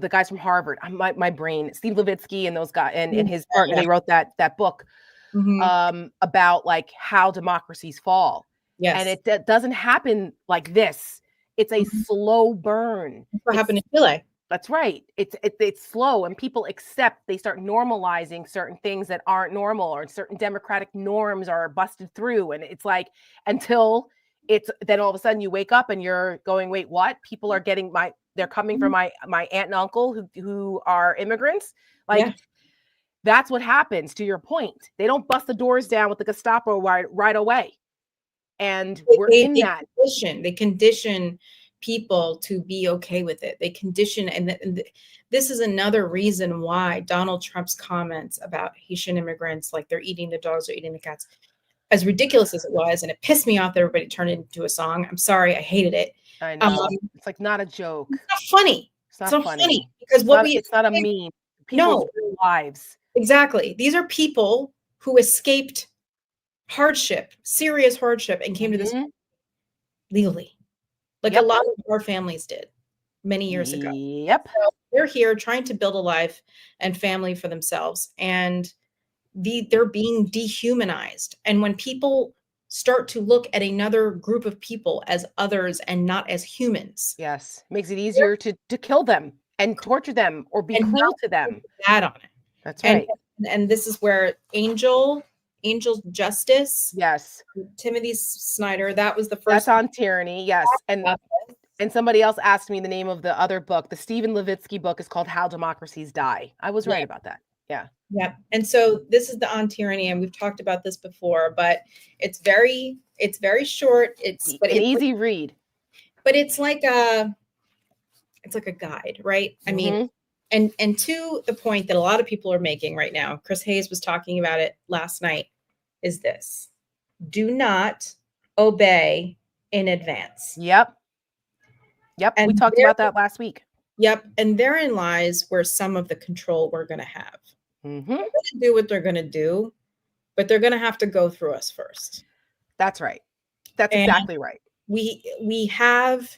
guys from Harvard, my brain, Steve Levitsky and those guys and his partner, they wrote that book Mhm. about like how democracies fall. And Yes. it doesn't happen like this. It's a Mhm. slow burn. That's what happened in Chile. That's right. It's slow, and people they start normalizing certain things that aren't normal, or certain democratic norms are busted through. And it's like, until then all of a sudden you wake up and you're going, wait, what? People are they're coming from my aunt and uncle who are immigrants. Like, Yeah. that's what happens, to your point. They don't bust the doors down with the Gestapo right away. And we're in that. They condition people to be okay with it. They condition, and this is another reason why Donald Trump's comments about Haitian immigrants, like they're eating the dogs or eating the cats, as ridiculous as it was, and it pissed me off that everybody turned it into a song. I'm sorry, I hated it. I know. It's like not a joke. It's not funny. It's not funny. Because It's not a meme. People's real lives. Exactly. These are people who escaped hardship, serious hardship, and came to this legally. Like a lot of our families did many years ago. Yep. So they're here trying to build a life and family for themselves, and they're being dehumanized. And when people start to look at another group of people as others and not as humans, yes, makes it easier to kill them and torture them or be cruel to them. Bad on it. That's right. And this is where Angel Justice. Yes. Timothy Snyder. That was the first. That's on Tyranny. Yes. And somebody else asked me the name of the other book. The Stephen Levitsky book is called How Democracies Die. I was right about that. Yeah. Yeah. And so this is the On Tyranny, and we've talked about this before, but it's very short. It's an easy read. But it's like a guide, right? I mean, and to the point that a lot of people are making right now, Chris Hayes was talking about it last night, is this: do not obey in advance. Yep. And we talked about that last week. Yep. And therein lies where some of the control we're going to have. They're going to do what they're going to do, but they're going to have to go through us first. That's right. That's exactly right. We have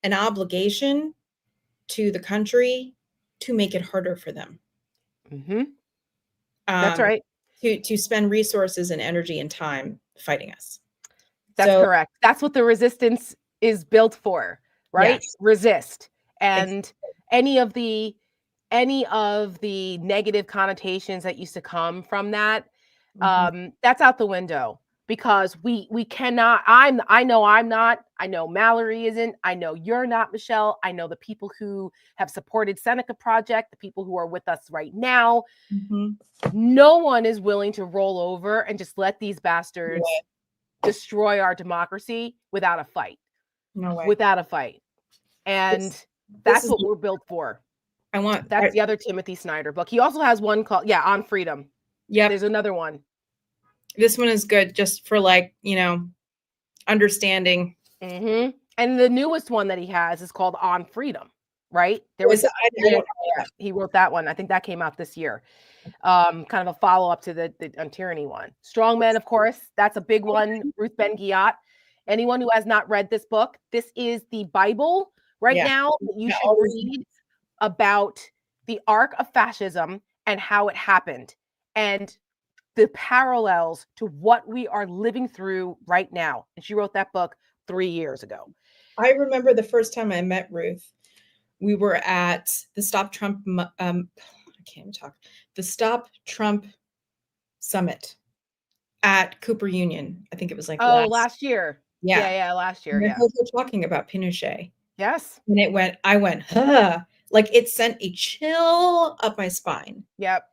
an obligation to the country to make it harder for them. That's right. To spend resources and energy and time fighting us. That's correct. That's what the resistance is built for, right? Yes. Resist. And any of the negative connotations that used to come from that, that's out the window, because we cannot. I know I'm not. I know Mallory isn't. I know you're not, Michelle. I know the people who have supported Seneca Project, the people who are with us right now. No one is willing to roll over and just let these bastards destroy our democracy without a fight. No way. Without a fight. And that's what we're built for. That's the other Timothy Snyder book. He also has one called On Freedom. Yeah, there's another one. This one is good just for understanding. And the newest one that he has is called On Freedom, right? He wrote that one. I think that came out this year. Kind of a follow-up to the On Tyranny one. Strongmen, of course, that's a big one. Ruth Ben-Ghiat. Anyone who has not read this book, this is the Bible now that you should read about the arc of fascism and how it happened, and the parallels to what we are living through right now. And she wrote that book 3 years ago. I remember the first time I met Ruth. we were at the Stop Trump, I can't even talk, the Stop Trump Summit at Cooper Union. I think it was like last year. Yeah. Yeah, last year. And Yeah. we're talking about Pinochet. Yes. And I went, huh. Like it sent a chill up my spine. Yep.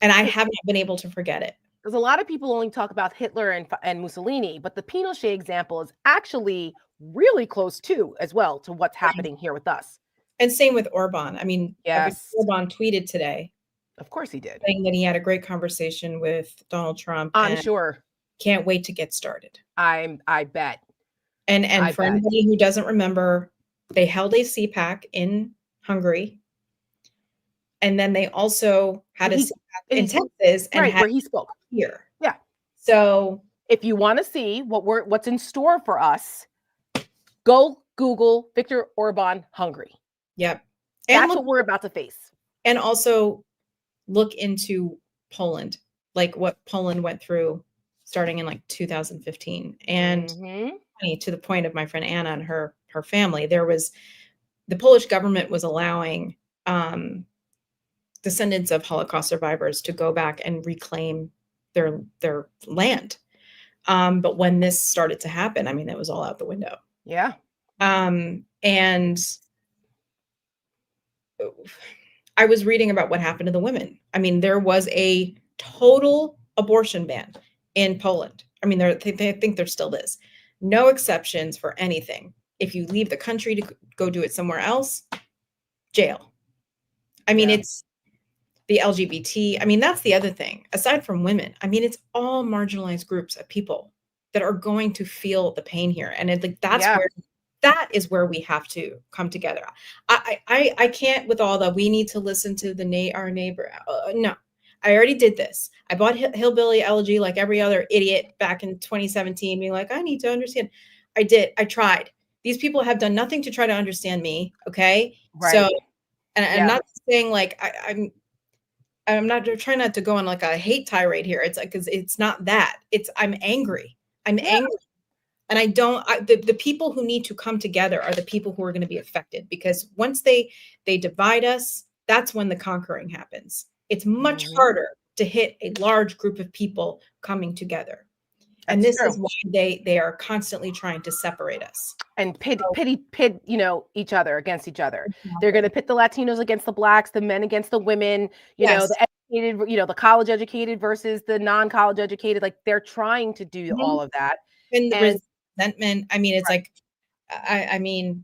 And I haven't been able to forget it. Because a lot of people only talk about Hitler and Mussolini, but the Pinochet example is actually really close too, as well, to what's happening here with us. And same with Orban. I mean, yes, Orban tweeted today. Of course he did. Saying that he had a great conversation with Donald Trump. I'm sure. Can't wait to get started. I bet. And for anybody who doesn't remember, they held a CPAC in Hungary. And then they also had a CPAC in Texas and where he spoke here. Yeah. So if you want to see what's in store for us, go Google Viktor Orban Hungary. Yep. And that's what we're about to face. And also look into Poland, like what Poland went through starting in like 2015. And to the point of my friend Anna and her family, the Polish government was allowing descendants of Holocaust survivors to go back and reclaim their land. But when this started to happen, I mean, it was all out the window. Yeah. And I was reading about what happened to the women. I mean, there was a total abortion ban in Poland. I mean, they think there still is. No exceptions for anything. If you leave the country to go do it somewhere else, jail. I mean, it's the LGBT. I mean, that's the other thing. Aside from women, I mean, it's all marginalized groups of people that are going to feel the pain here. And that is where we have to come together. I can't with all the, we need to listen to our neighbor. No, I already did this. I bought Hillbilly Elegy like every other idiot back in 2017, being like, I need to understand. I did. I tried. These people have done nothing to try to understand me. Okay. Right. So, and I'm not saying like, I'm not trying not to go on like a hate tirade here. It's like, cause it's not that. I'm angry. I'm angry. And the people who need to come together are the people who are going to be affected, because once they divide us, that's when the conquering happens. It's much harder to hit a large group of people coming together. And this is why they are constantly trying to separate us and pit each other against each other. They're going to pit the Latinos against the Blacks, the men against the women, know, the educated, the college educated versus the non-college educated. Like they're trying to do all of that. And the resentment. I mean, it's like, I mean,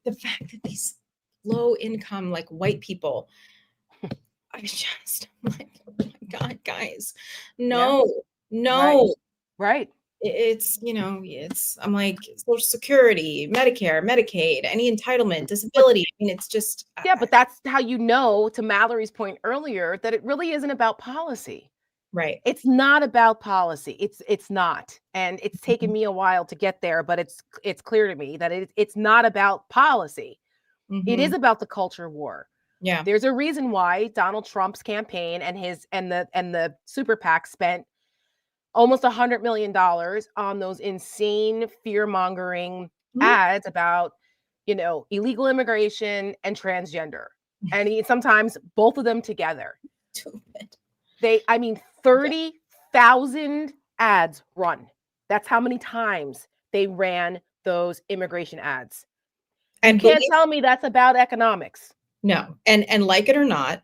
the fact that these low income, like white people, I just, like, oh my God, guys, no. Right. It's, I'm like, Social Security, Medicare, Medicaid, any entitlement, disability. I mean, it's just. But that's how to Mallory's point earlier, that it really isn't about policy. Right. It's not about policy. It's not. And it's taken me a while to get there, but it's clear to me that it's not about policy. It is about the culture war. Yeah. There's a reason why Donald Trump's campaign and the super PAC spent almost $100 million on those insane fear-mongering ads about, illegal immigration and transgender. And sometimes both of them together. Stupid. 30,000 ads run. That's how many times they ran those immigration ads. And you can't tell me that's about economics. No. And like it or not,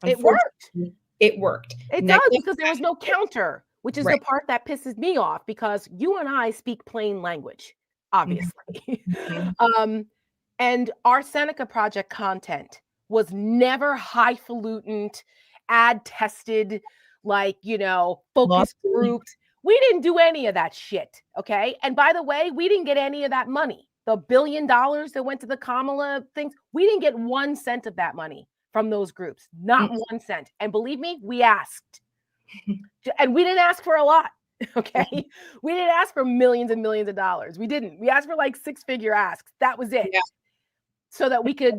it worked. It worked. It does, because there was no counter, which is the part that pisses me off, because you and I speak plain language, obviously. And our Seneca Project content was never highfalutin, ad tested, like, focus grouped. We didn't do any of that shit. Okay. And by the way, we didn't get any of that money. The $1 billion that went to the Kamala things, we didn't get 1 cent of that money from those groups, not 1 cent. And believe me, we asked. And we didn't ask for a lot. Okay. We didn't ask for millions and millions of dollars. We didn't. We asked for like 6-figure asks. That was it. Yeah. So that we could.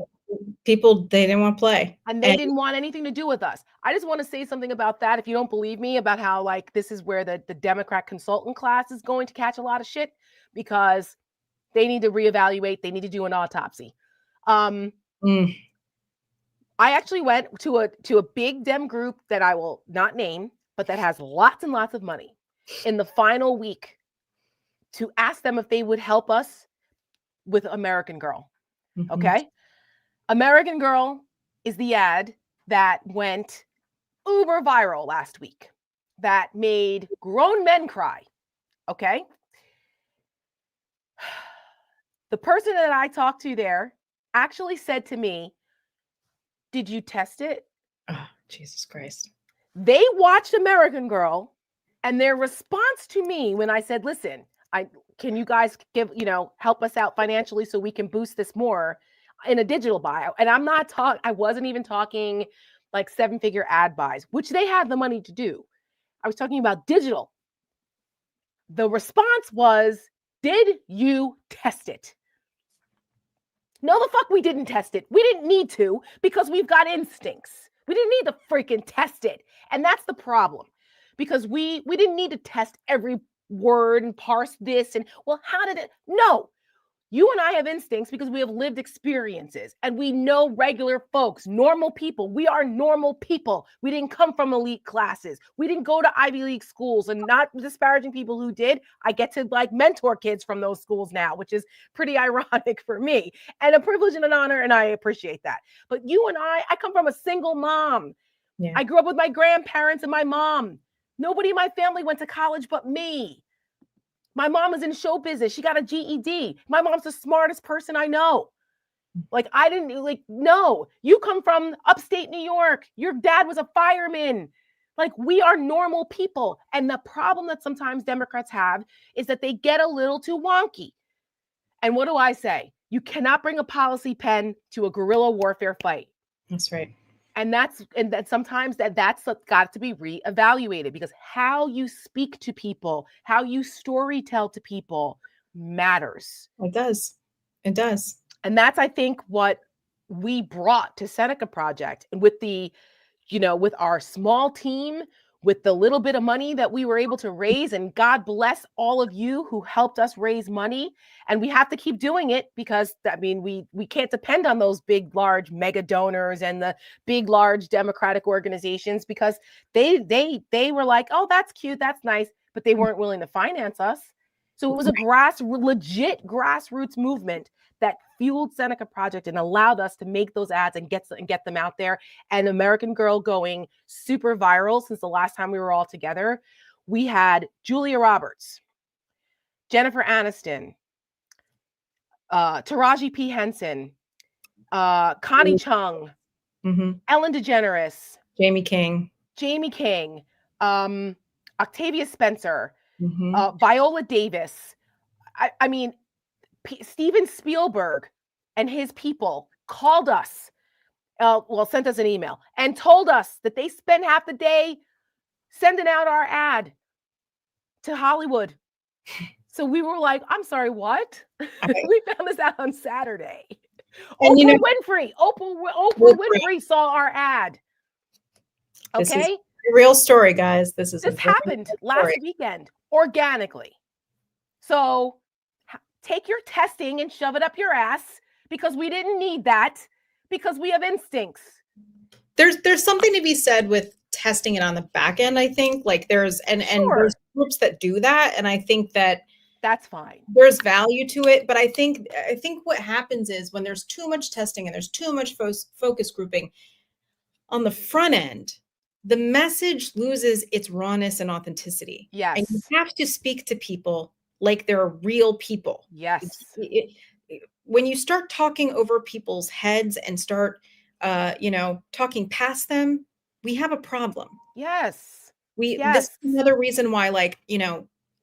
People, they didn't want to play. And they didn't want anything to do with us. I just want to say something about that. If you don't believe me, about how like this is where the Democrat consultant class is going to catch a lot of shit, because They need to reevaluate. They need to do an autopsy. I actually went to a big Dem group that I will not name, but that has lots and lots of money in the final week to ask them if they would help us with American Girl. Okay. American Girl is the ad that went uber viral last week that made grown men cry. Okay. The person that I talked to there actually said to me, "Did you test it?" Oh, Jesus Christ. They watched American Girl, and their response to me when I said, "Listen, can you guys help us out financially so we can boost this more in a digital buy?" And I wasn't even talking like 7-figure ad buys, which they have the money to do. I was talking about digital. The response was, "Did you test it?" No, the fuck we didn't test it. We didn't need to because we've got instincts. We didn't need to freaking test it. And that's the problem because we didn't need to test every word and parse this and, well, how did it? No, you and I have instincts because we have lived experiences and we know regular folks, normal people. We are normal people. We didn't come from elite classes. We didn't go to Ivy League schools, and not disparaging people who did. I get to like mentor kids from those schools now, which is pretty ironic for me and a privilege and an honor. And I appreciate that. But you and I come from a single mom. Yeah. I grew up with my grandparents and my mom. Nobody in my family went to college but me. My mom is in show business. She got a GED. My mom's the smartest person I know. Like, no, you come from upstate New York. Your dad was a fireman. Like, we are normal people. And the problem that sometimes Democrats have is that they get a little too wonky. And what do I say? You cannot bring a policy pen to a guerrilla warfare fight. That's right. And that sometimes that's got to be reevaluated because how you speak to people, how you story tell to people matters. It does. It does. And that's, I think, what we brought to Seneca Project, and with with our small team, with the little bit of money that we were able to raise, and God bless all of you who helped us raise money. And we have to keep doing it because, I mean, we can't depend on those big, large mega donors and the big, large Democratic organizations because they were like, "Oh, that's cute, that's nice," but they weren't willing to finance us. So it was a legit grassroots movement that fueled Seneca Project and allowed us to make those ads and get them out there. And American Girl going super viral since the last time we were all together. We had Julia Roberts, Jennifer Aniston, Taraji P. Henson, Connie Chung, Ellen DeGeneres, Jamie King, Octavia Spencer, Viola Davis. I mean, Steven Spielberg and his people called us, sent us an email and told us that they spent half the day sending out our ad to Hollywood. So we were like, "I'm sorry, what?" We found this out on Saturday. And Oprah Winfrey saw our ad. Okay. This is a real story, guys. This happened last weekend organically. So take your testing and shove it up your ass because we didn't need that because we have instincts. There's something to be said with testing it on the back end, I think. Like there's there's groups that do that, and I think that's fine. There's value to it, but I think what happens is when there's too much testing and there's too much focus grouping on the front end, the message loses its rawness and authenticity. Yes. And you have to speak to people like they're real people. Yes. When you start talking over people's heads and start, talking past them, we have a problem. Yes. This is another reason why,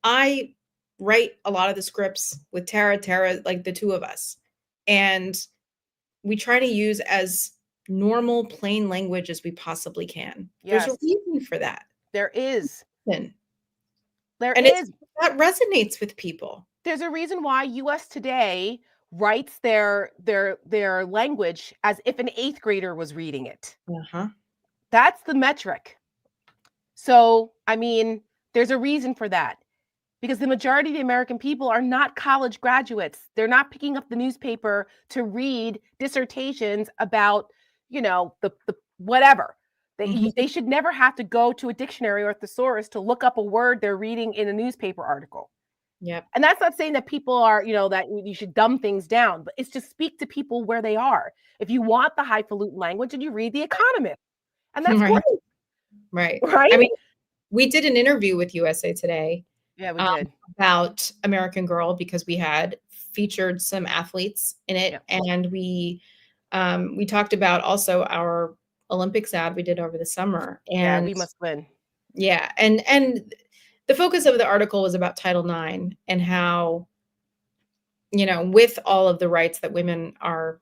I write a lot of the scripts with Tara, like the two of us, and we try to use as normal, plain language as we possibly can. Yes. There's a reason for that. There is. That resonates with people. There's a reason why US Today writes their language as if an 8th grader was reading it. That's the metric. So, I mean, there's a reason for that. because the majority of the American people are not college graduates. They're not picking up the newspaper to read dissertations about, the whatever. They should never have to go to a dictionary or a thesaurus to look up a word they're reading in a newspaper article. Yep. And that's not saying that people are, that you should dumb things down, but it's to speak to people where they are. If you want the highfalutin language, and you read The Economist, and that's Right. great. Right. Right. I mean, we did an interview with USA Today. Yeah, we did. About American Girl, because we had featured some athletes in it. Yep. And we talked about also our Olympics ad we did over the summer. And yeah, we must win. Yeah. And the focus of the article was about Title IX and how, with all of the rights that women are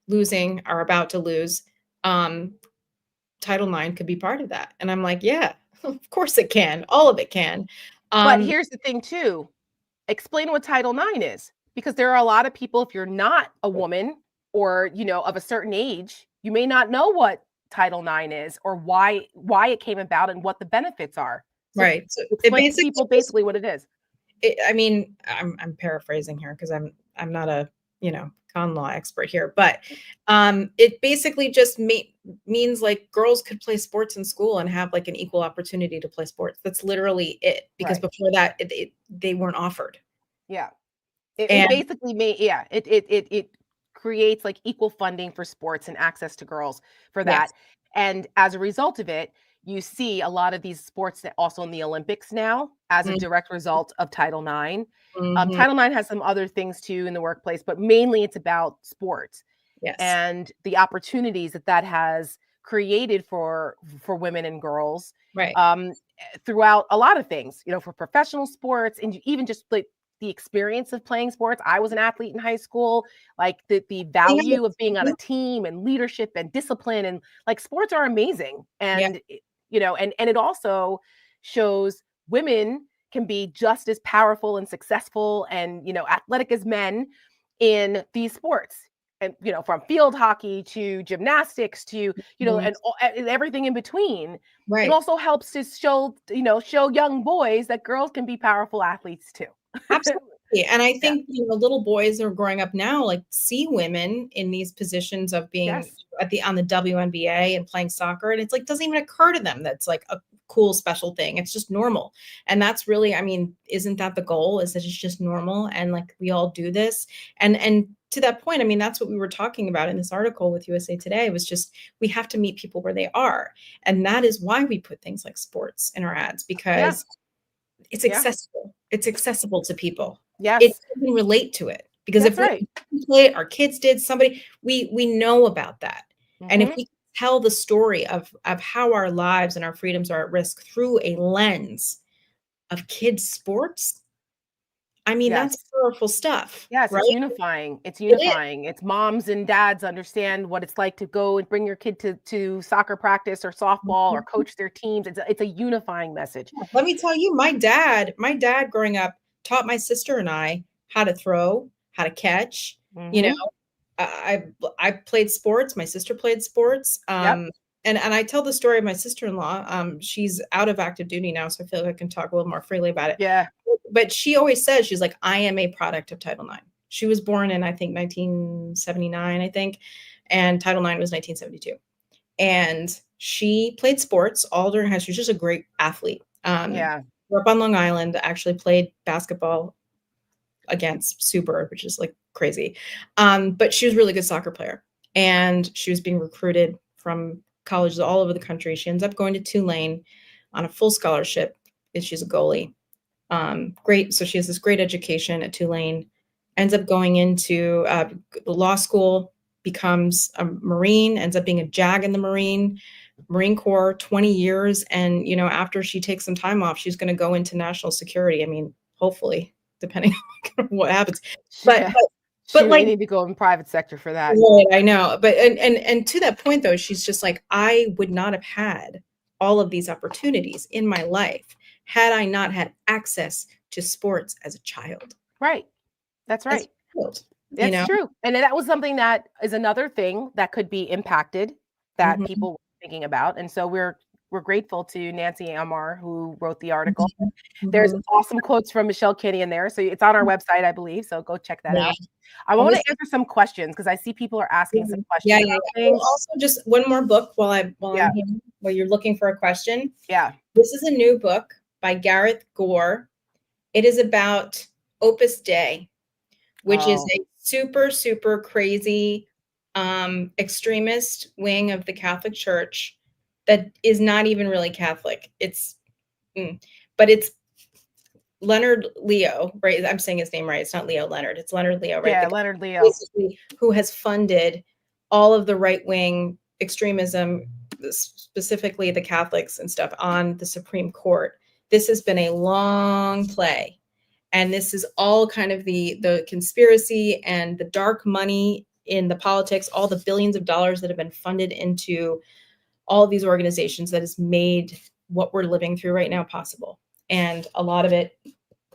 are about to lose, Title IX could be part of that. And I'm like, yeah, of course it can. All of it can. But here's the thing too. Explain what Title IX is, because there are a lot of people, if you're not a woman or, of a certain age, you may not know what Title IX is or why it came about and what the benefits are. So right. So explain to people basically what it is. I'm paraphrasing here because I'm not a, con law expert here, but it basically just means like girls could play sports in school and have like an equal opportunity to play sports. That's literally it, because before that they weren't offered. Yeah. It basically it creates like equal funding for sports and access to girls for that. Yes. And as a result of it, you see a lot of these sports that also in the Olympics now as a direct result of Title IX. Title IX has some other things too in the workplace, but mainly it's about sports. Yes. And the opportunities that has created for women and girls, right, throughout a lot of things, for professional sports and even just like the experience of playing sports. I was an athlete in high school, like the value of being on a team and leadership and discipline, and like sports are amazing. And and it also shows women can be just as powerful and successful and athletic as men in these sports. And from field hockey to gymnastics to and everything in between. Right. It also helps to show young boys that girls can be powerful athletes too. Absolutely. And I think little boys that are growing up now like see women in these positions of being on the WNBA and playing soccer, and it's like doesn't even occur to them that's like a cool special thing. It's just normal. And that's really, isn't that the goal, is that it's just normal and like we all do this? And to that point, that's what we were talking about in this article with USA Today. It was just, we have to meet people where they are. And that is why we put things like sports in our ads, because it's accessible. It's accessible to people. Yes. It can relate to it, because if we play it, our kids did, somebody, we know about that. And if we tell the story of how our lives and our freedoms are at risk through a lens of kids' sports, that's powerful stuff. Yes, right? It's unifying. It's unifying. It's moms and dads understand what it's like to go and bring your kid to soccer practice or softball or coach their teams. It's a unifying message. Let me tell you, my dad growing up taught my sister and I how to throw, how to catch. I played sports. My sister played sports. And I tell the story of my sister-in-law. She's out of active duty now, so I feel like I can talk a little more freely about it. Yeah. But she always says, she's like, I am a product of Title IX. She was born in, I think, 1979, I think. And Title IX was 1972. And she played sports all during high school. She was just a great athlete. Grew up on Long Island, actually played basketball against Sue Bird, which is like crazy. But she was a really good soccer player. And she was being recruited from colleges all over the country. She ends up going to Tulane on a full scholarship. She's a goalie. Great. So she has this great education at Tulane, ends up going into the law school, becomes a Marine, ends up being a JAG in the Marine Corps, 20 years. And, after she takes some time off, she's going to go into national security. Hopefully, depending on what happens. But she may need to go in private sector for that. Right, I know. But and to that point, though, she's just like, I would not have had all of these opportunities in my life had I not had access to sports as a child. Right. That's right. That's true. And that was something that is another thing that could be impacted that people were thinking about. And so we're we're grateful to Nancy Amar, who wrote the article. Mm-hmm. There's awesome quotes from Michelle Kinney in there. So it's on our website, I believe. So go check that out. I want to answer some questions because I see people are asking some questions. Well, also, just one more book while I'm here, while you're looking for a question. Yeah. This is a new book by Gareth Gore. It is about Opus Dei, which is a super, super crazy extremist wing of the Catholic Church that is not even really Catholic. But it's Leonard Leo, right? I'm saying his name right. It's not Leo Leonard. It's Leonard Leo, right? Yeah, Leonard Leo. Who has funded all of the right-wing extremism, specifically the Catholics and stuff, on the Supreme Court. This has been a long play. And this is all kind of the conspiracy and the dark money in the politics, all the billions of dollars that have been funded into all of these organizations that has made what we're living through right now possible. And a lot of it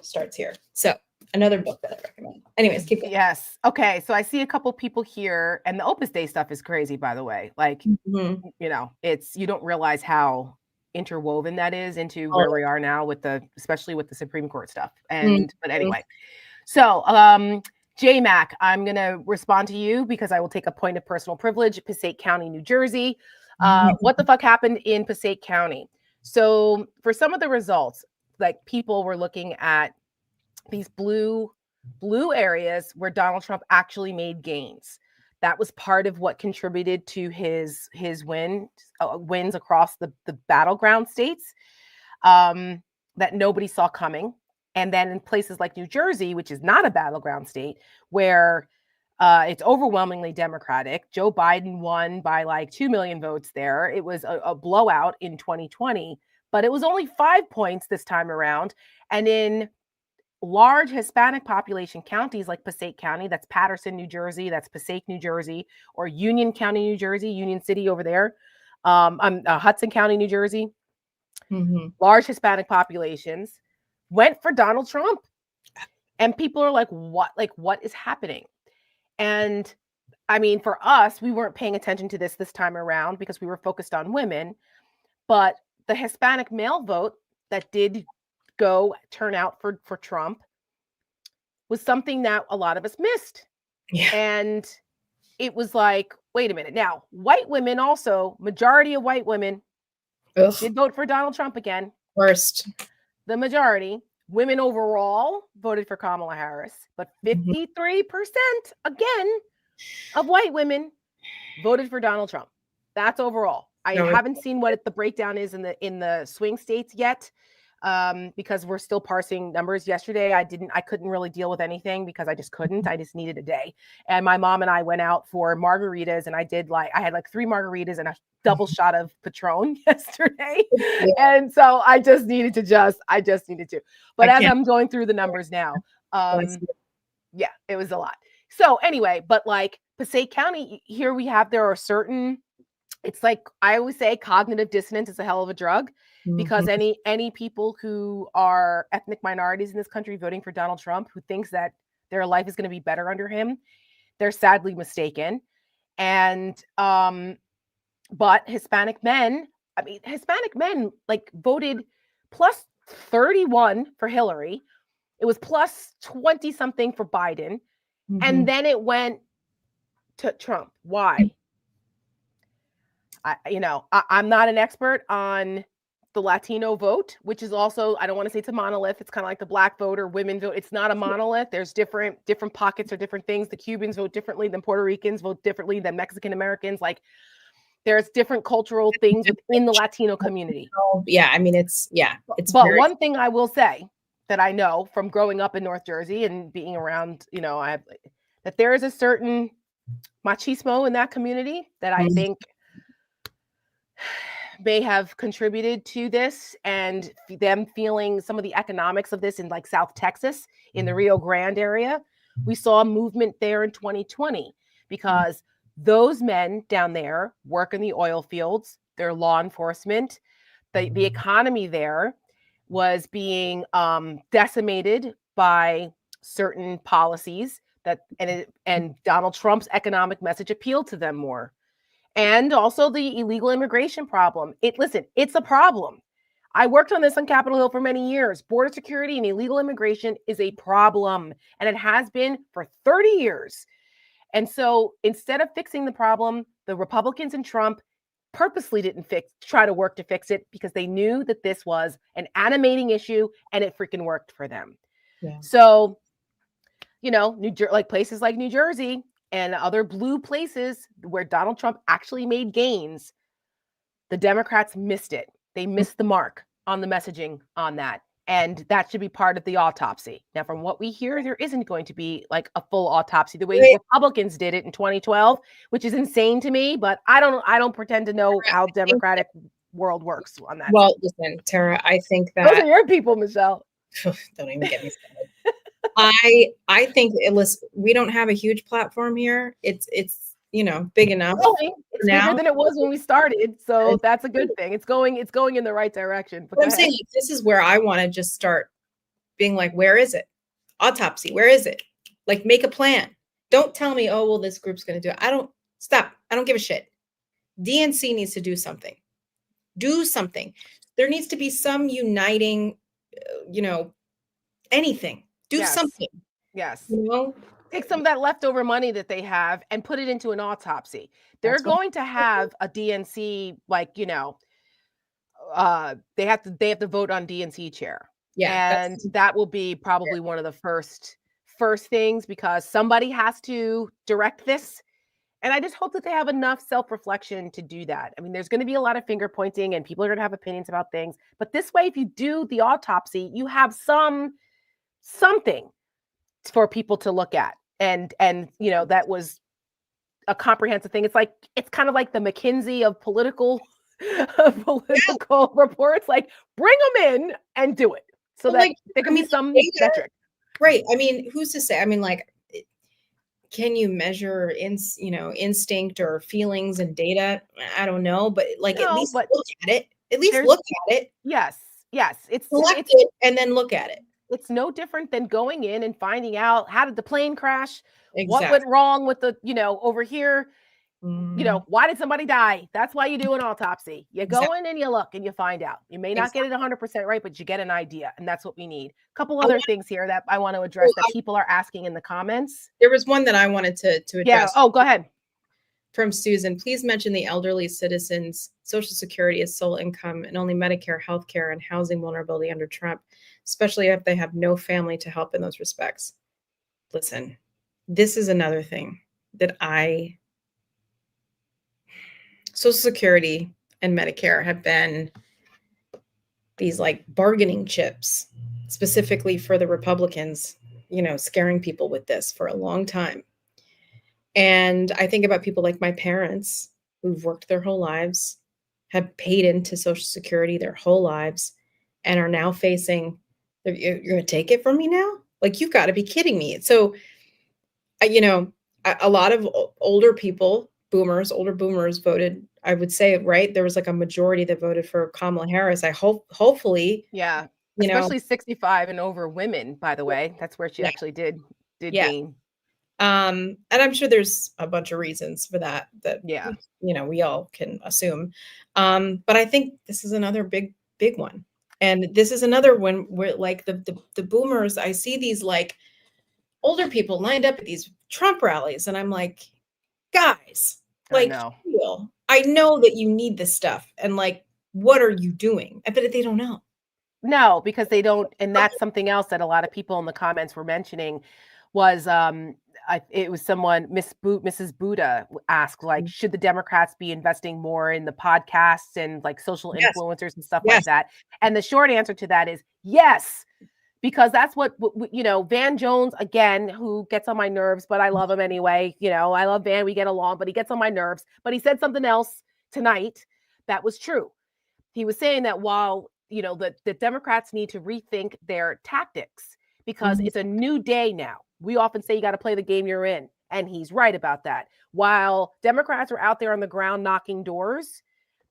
starts here. So another book that I recommend. Anyways, keep going. Yes. Okay. So I see a couple people here, and the Opus Dei stuff is crazy, by the way. Like, you know, you don't realize how interwoven that is into where we are now especially with the Supreme Court stuff. But anyway, so J-Mac, I'm going to respond to you because I will take a point of personal privilege. Passaic County, New Jersey. What the fuck happened in Passaic County? So for some of the results, like people were looking at these blue areas where Donald Trump actually made gains. That was part of what contributed to his wins across the battleground states that nobody saw coming. And then in places like New Jersey, which is not a battleground state, where it's overwhelmingly Democratic. Joe Biden won by like 2 million votes there. It was a blowout in 2020, but it was only 5 points this time around. And in large Hispanic population counties like Passaic County, that's Paterson, New Jersey, that's Passaic, New Jersey, or Union County, New Jersey, Union City over there, Hudson County, New Jersey, large Hispanic populations went for Donald Trump. And people are like, what is happening? And I mean, for us, we weren't paying attention to this time around because we were focused on women, but the Hispanic male vote that did go turn out for Trump was something that a lot of us missed. Yeah. And it was like, wait a minute. Now, white women also, majority of white women did vote for Donald Trump again. Worst. The majority, women overall voted for Kamala Harris, but 53% again of white women voted for Donald Trump. That's overall. I haven't seen what the breakdown is in the swing states yet. Because we're still parsing numbers. Yesterday, I couldn't really deal with anything because I just couldn't. I just needed a day. And my mom and I went out for margaritas, and I had like 3 margaritas and a double shot of Patron yesterday. And so I just needed to. But as I'm going through the numbers now, yeah, it was a lot. So anyway, but like Passaic County, here there are certain, it's like I always say, cognitive dissonance is a hell of a drug. Because any people who are ethnic minorities in this country voting for Donald Trump, who thinks that their life is going to be better under him, they're sadly mistaken. And but Hispanic men like voted plus 31 for Hillary. It was plus 20 something for Biden, and then it went to Trump. Why? I'm not an expert on the Latino vote, which is also, I don't want to say it's a monolith. It's kind of like the black vote or women vote. It's not a monolith. There's different pockets or different things. The Cubans vote differently than Puerto Ricans, vote differently than Mexican Americans. Like there's different cultural things within the Latino community. Yeah. I mean, but one thing I will say that I know from growing up in North Jersey and being around, that there is a certain machismo in that community that I think may have contributed to this, and them feeling some of the economics of this in like South Texas, in the Rio Grande area. We saw a movement there in 2020 because those men down there work in the oil fields, they're law enforcement. The economy there was being decimated by certain policies and Donald Trump's economic message appealed to them more. And also the illegal immigration problem. Listen, it's a problem. I worked on this on Capitol Hill for many years. Border security and illegal immigration is a problem, and it has been for 30 years. And so instead of fixing the problem, the Republicans and Trump purposely didn't try to work to fix it because they knew that this was an animating issue and it freaking worked for them. Yeah. So, like places like New Jersey and other blue places where Donald Trump actually made gains, the Democrats missed it. They missed the mark on the messaging on that. And that should be part of the autopsy. Now, from what we hear, there isn't going to be like a full autopsy the way Republicans did it in 2012, which is insane to me. But I don't pretend to know how Democratic world works on that. Well, listen, Tara, I think that those are your people, Michelle. Don't even get me started. I think we don't have a huge platform here. It's big enough. It's bigger than it was when we started, so that's a good thing. It's going in the right direction. But I'm saying this is where I want to just start being like, where is it? Autopsy, where is it? Like, make a plan. Don't tell me, oh well, this group's going to do it. I don't give a shit. DNC needs to do something. Do something. There needs to be some uniting, anything. Do something. Yes. Take some of that leftover money that they have and put it into an autopsy. They're going to have a DNC, they have to vote on DNC chair. Yeah. And that will be probably one of the first things because somebody has to direct this. And I just hope that they have enough self-reflection to do that. I mean, there's going to be a lot of finger pointing and people are going to have opinions about things. But this way, if you do the autopsy, you have something for people to look at. And that was a comprehensive thing. It's kind of like the McKinsey of political reports. Like, bring them in and do it so that there can be some metric. Right. I mean, who's to say? I mean, can you measure instinct or feelings and data? I don't know, but at least look at it. At least look at it. Yes. It's select it and then look at it. It's no different than going in and finding out how did the plane crash? Exactly. What went wrong with the, over here? Why did somebody die? That's why you do an autopsy. You go in and you look and you find out. You may not get it 100% right, but you get an idea. And that's what we need. A couple other things here that I want to address that people are asking in the comments. There was one that I wanted to address. Yeah. Oh, go ahead. From Susan, please mention the elderly citizens' Social Security as sole income and only Medicare, healthcare, and housing vulnerability under Trump, especially if they have no family to help in those respects. Listen, this is another thing that Social Security and Medicare have been these bargaining chips, specifically for the Republicans, scaring people with this for a long time. And I think about people like my parents who've worked their whole lives, have paid into Social Security their whole lives, and are now facing, you're going to take it from me now? You've got to be kidding me. So, a lot of older people, older boomers voted, I would say, right? There was a majority that voted for Kamala Harris. I hopefully. Yeah. Especially 65 and over women, by the way. That's where she actually did gain. And I'm sure there's a bunch of reasons for that we all can assume. But I think this is another big one. And this is another one where the boomers, I see these older people lined up at these Trump rallies. And I'm like, guys, I know that you need this stuff. And what are you doing? I bet they don't know. No, because they don't. And that's something else that a lot of people in the comments were mentioning was, it was someone, Mrs. Buddha asked, should the Democrats be investing more in the podcasts and social influencers and stuff like that? And the short answer to that is yes, because that's what, Van Jones, again, who gets on my nerves, but I love him anyway. I love Van, we get along, but he gets on my nerves. But he said something else tonight that was true. He was saying that while, the Democrats need to rethink their tactics because it's a new day now. We often say you got to play the game you're in. And he's right about that. While Democrats are out there on the ground knocking doors,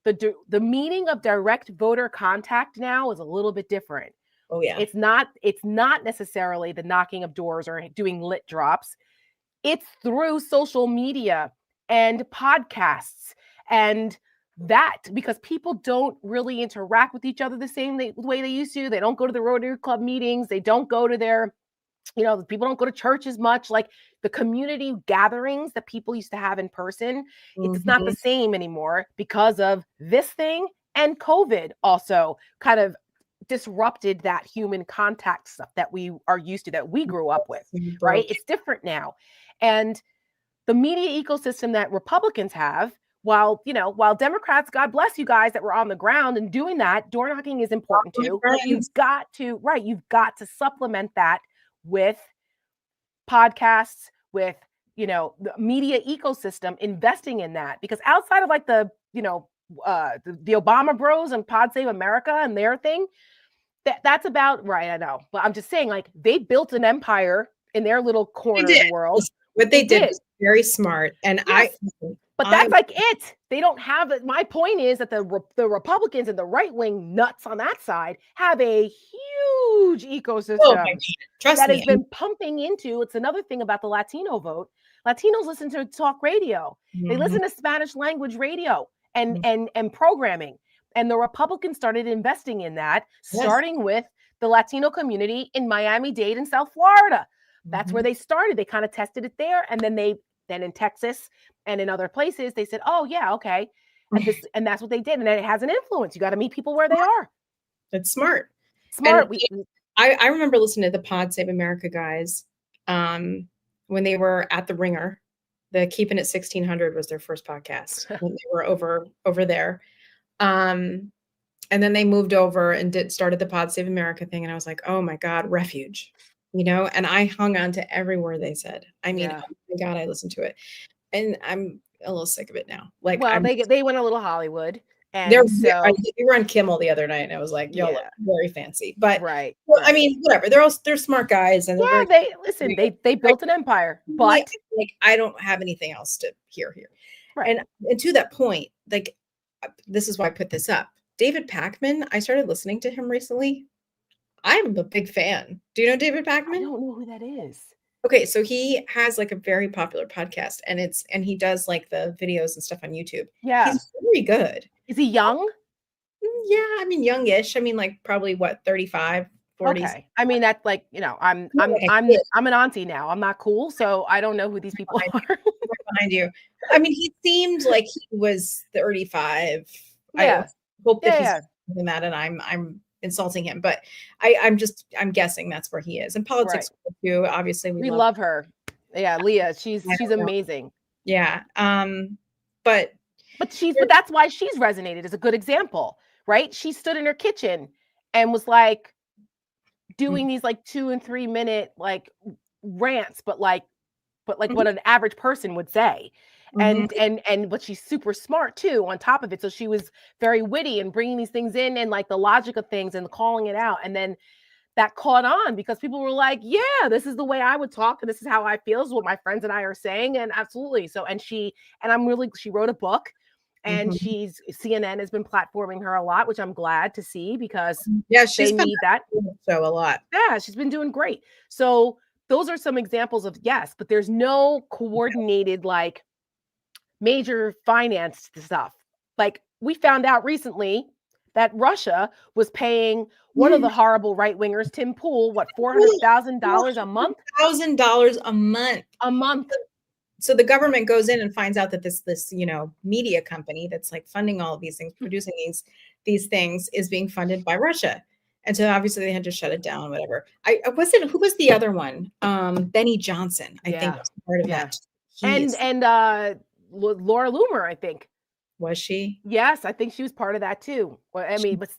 the meaning of direct voter contact now is a little bit different. Oh, yeah. It's not necessarily the knocking of doors or doing lit drops. It's through social media and podcasts And that, because people don't really interact with each other the same way they used to. They don't go to the Rotary Club meetings. They don't go to their, people don't go to church as much. Like the community gatherings that people used to have in person, it's not the same anymore because of this thing, and COVID also kind of disrupted that human contact stuff that we are used to, that we grew up with, right? It's different now. And the media ecosystem that Republicans have, while Democrats, God bless you guys that were on the ground and doing that, door knocking is important too. You've got to supplement that with podcasts, with, the media ecosystem, investing in that, because outside of like the Obama bros and Pod Save America and their thing, that's about right. I know, but I'm just saying, like, they built an empire in their little corner of the world. What they did was very smart, and yes. But that's like it. They don't have it. My point is that the Republicans and the right wing nuts on that side have a huge ecosystem that has been pumping into. It's another thing about the Latino vote. Latinos listen to talk radio. They listen to Spanish language radio and programming. And the Republicans started investing in that, starting with the Latino community in Miami-Dade and South Florida. That's where they started. They kind of tested it there. And then then in Texas and in other places, they said, oh yeah, okay. And that's what they did. And then it has an influence. You got to meet people where they are. It's smart. Smart. I remember listening to the Pod Save America guys when they were at the Ringer. The Keeping It 1600 was their first podcast when they were over there. And then they moved over and started the Pod Save America thing. And I was like, oh my God, refuge, and I hung on to every word they said. I mean, oh my God, I listened to it, and I'm a little sick of it now. Like, well, they went a little Hollywood, and we were on Kimmel the other night, and I was like, y'all look very fancy, but right. I mean, whatever. They're smart guys, and they built an empire, but like I don't have anything else to hear here. Right. And to that point, like, this is why I put this up. David Pakman, I started listening to him recently. I'm a big fan. Do you know David Pakman? I don't know who that is. Okay, so he has like a very popular podcast, and he does like the videos and stuff on YouTube. Yeah, he's very good. Is he young? Yeah, I mean, youngish. I mean, like probably 35, 40. Okay, I mean that's like I'm an auntie now. I'm not cool, so I don't know who these people are. Behind you. I mean, he seemed like he was 35. Yeah. I hope that he's doing that, and I'm insulting him, but I'm guessing that's where he is. And politics too. Obviously, we love her. Yeah, Leah. She's amazing. Yeah. But that's why she's resonated as a good example, right? She stood in her kitchen and was like doing these like 2 and 3 minute like rants, but like what an average person would say. But she's super smart too on top of it. So she was very witty and bringing these things in and like the logic of things and calling it out. And then that caught on because people were like, yeah, this is the way I would talk. And this is how I feel, is what my friends and I are saying. And absolutely. So, she wrote a book, and CNN has been platforming her a lot, which I'm glad to see, because they need that show a lot. Yeah, she's been doing great. So those are some examples of but there's no coordinated like major finance stuff. Like we found out recently that Russia was paying one of the horrible right wingers, Tim Pool, $400,000 a month? $1,000 a month. A month. So the government goes in and finds out that this media company that's like funding all of these things, producing these things, is being funded by Russia. And so obviously they had to shut it down, whatever. Who was the other one? Benny Johnson, I think was part of that. And Laura Loomer, I think. Was she? Yes, I think she was part of that too. Well, I mean, but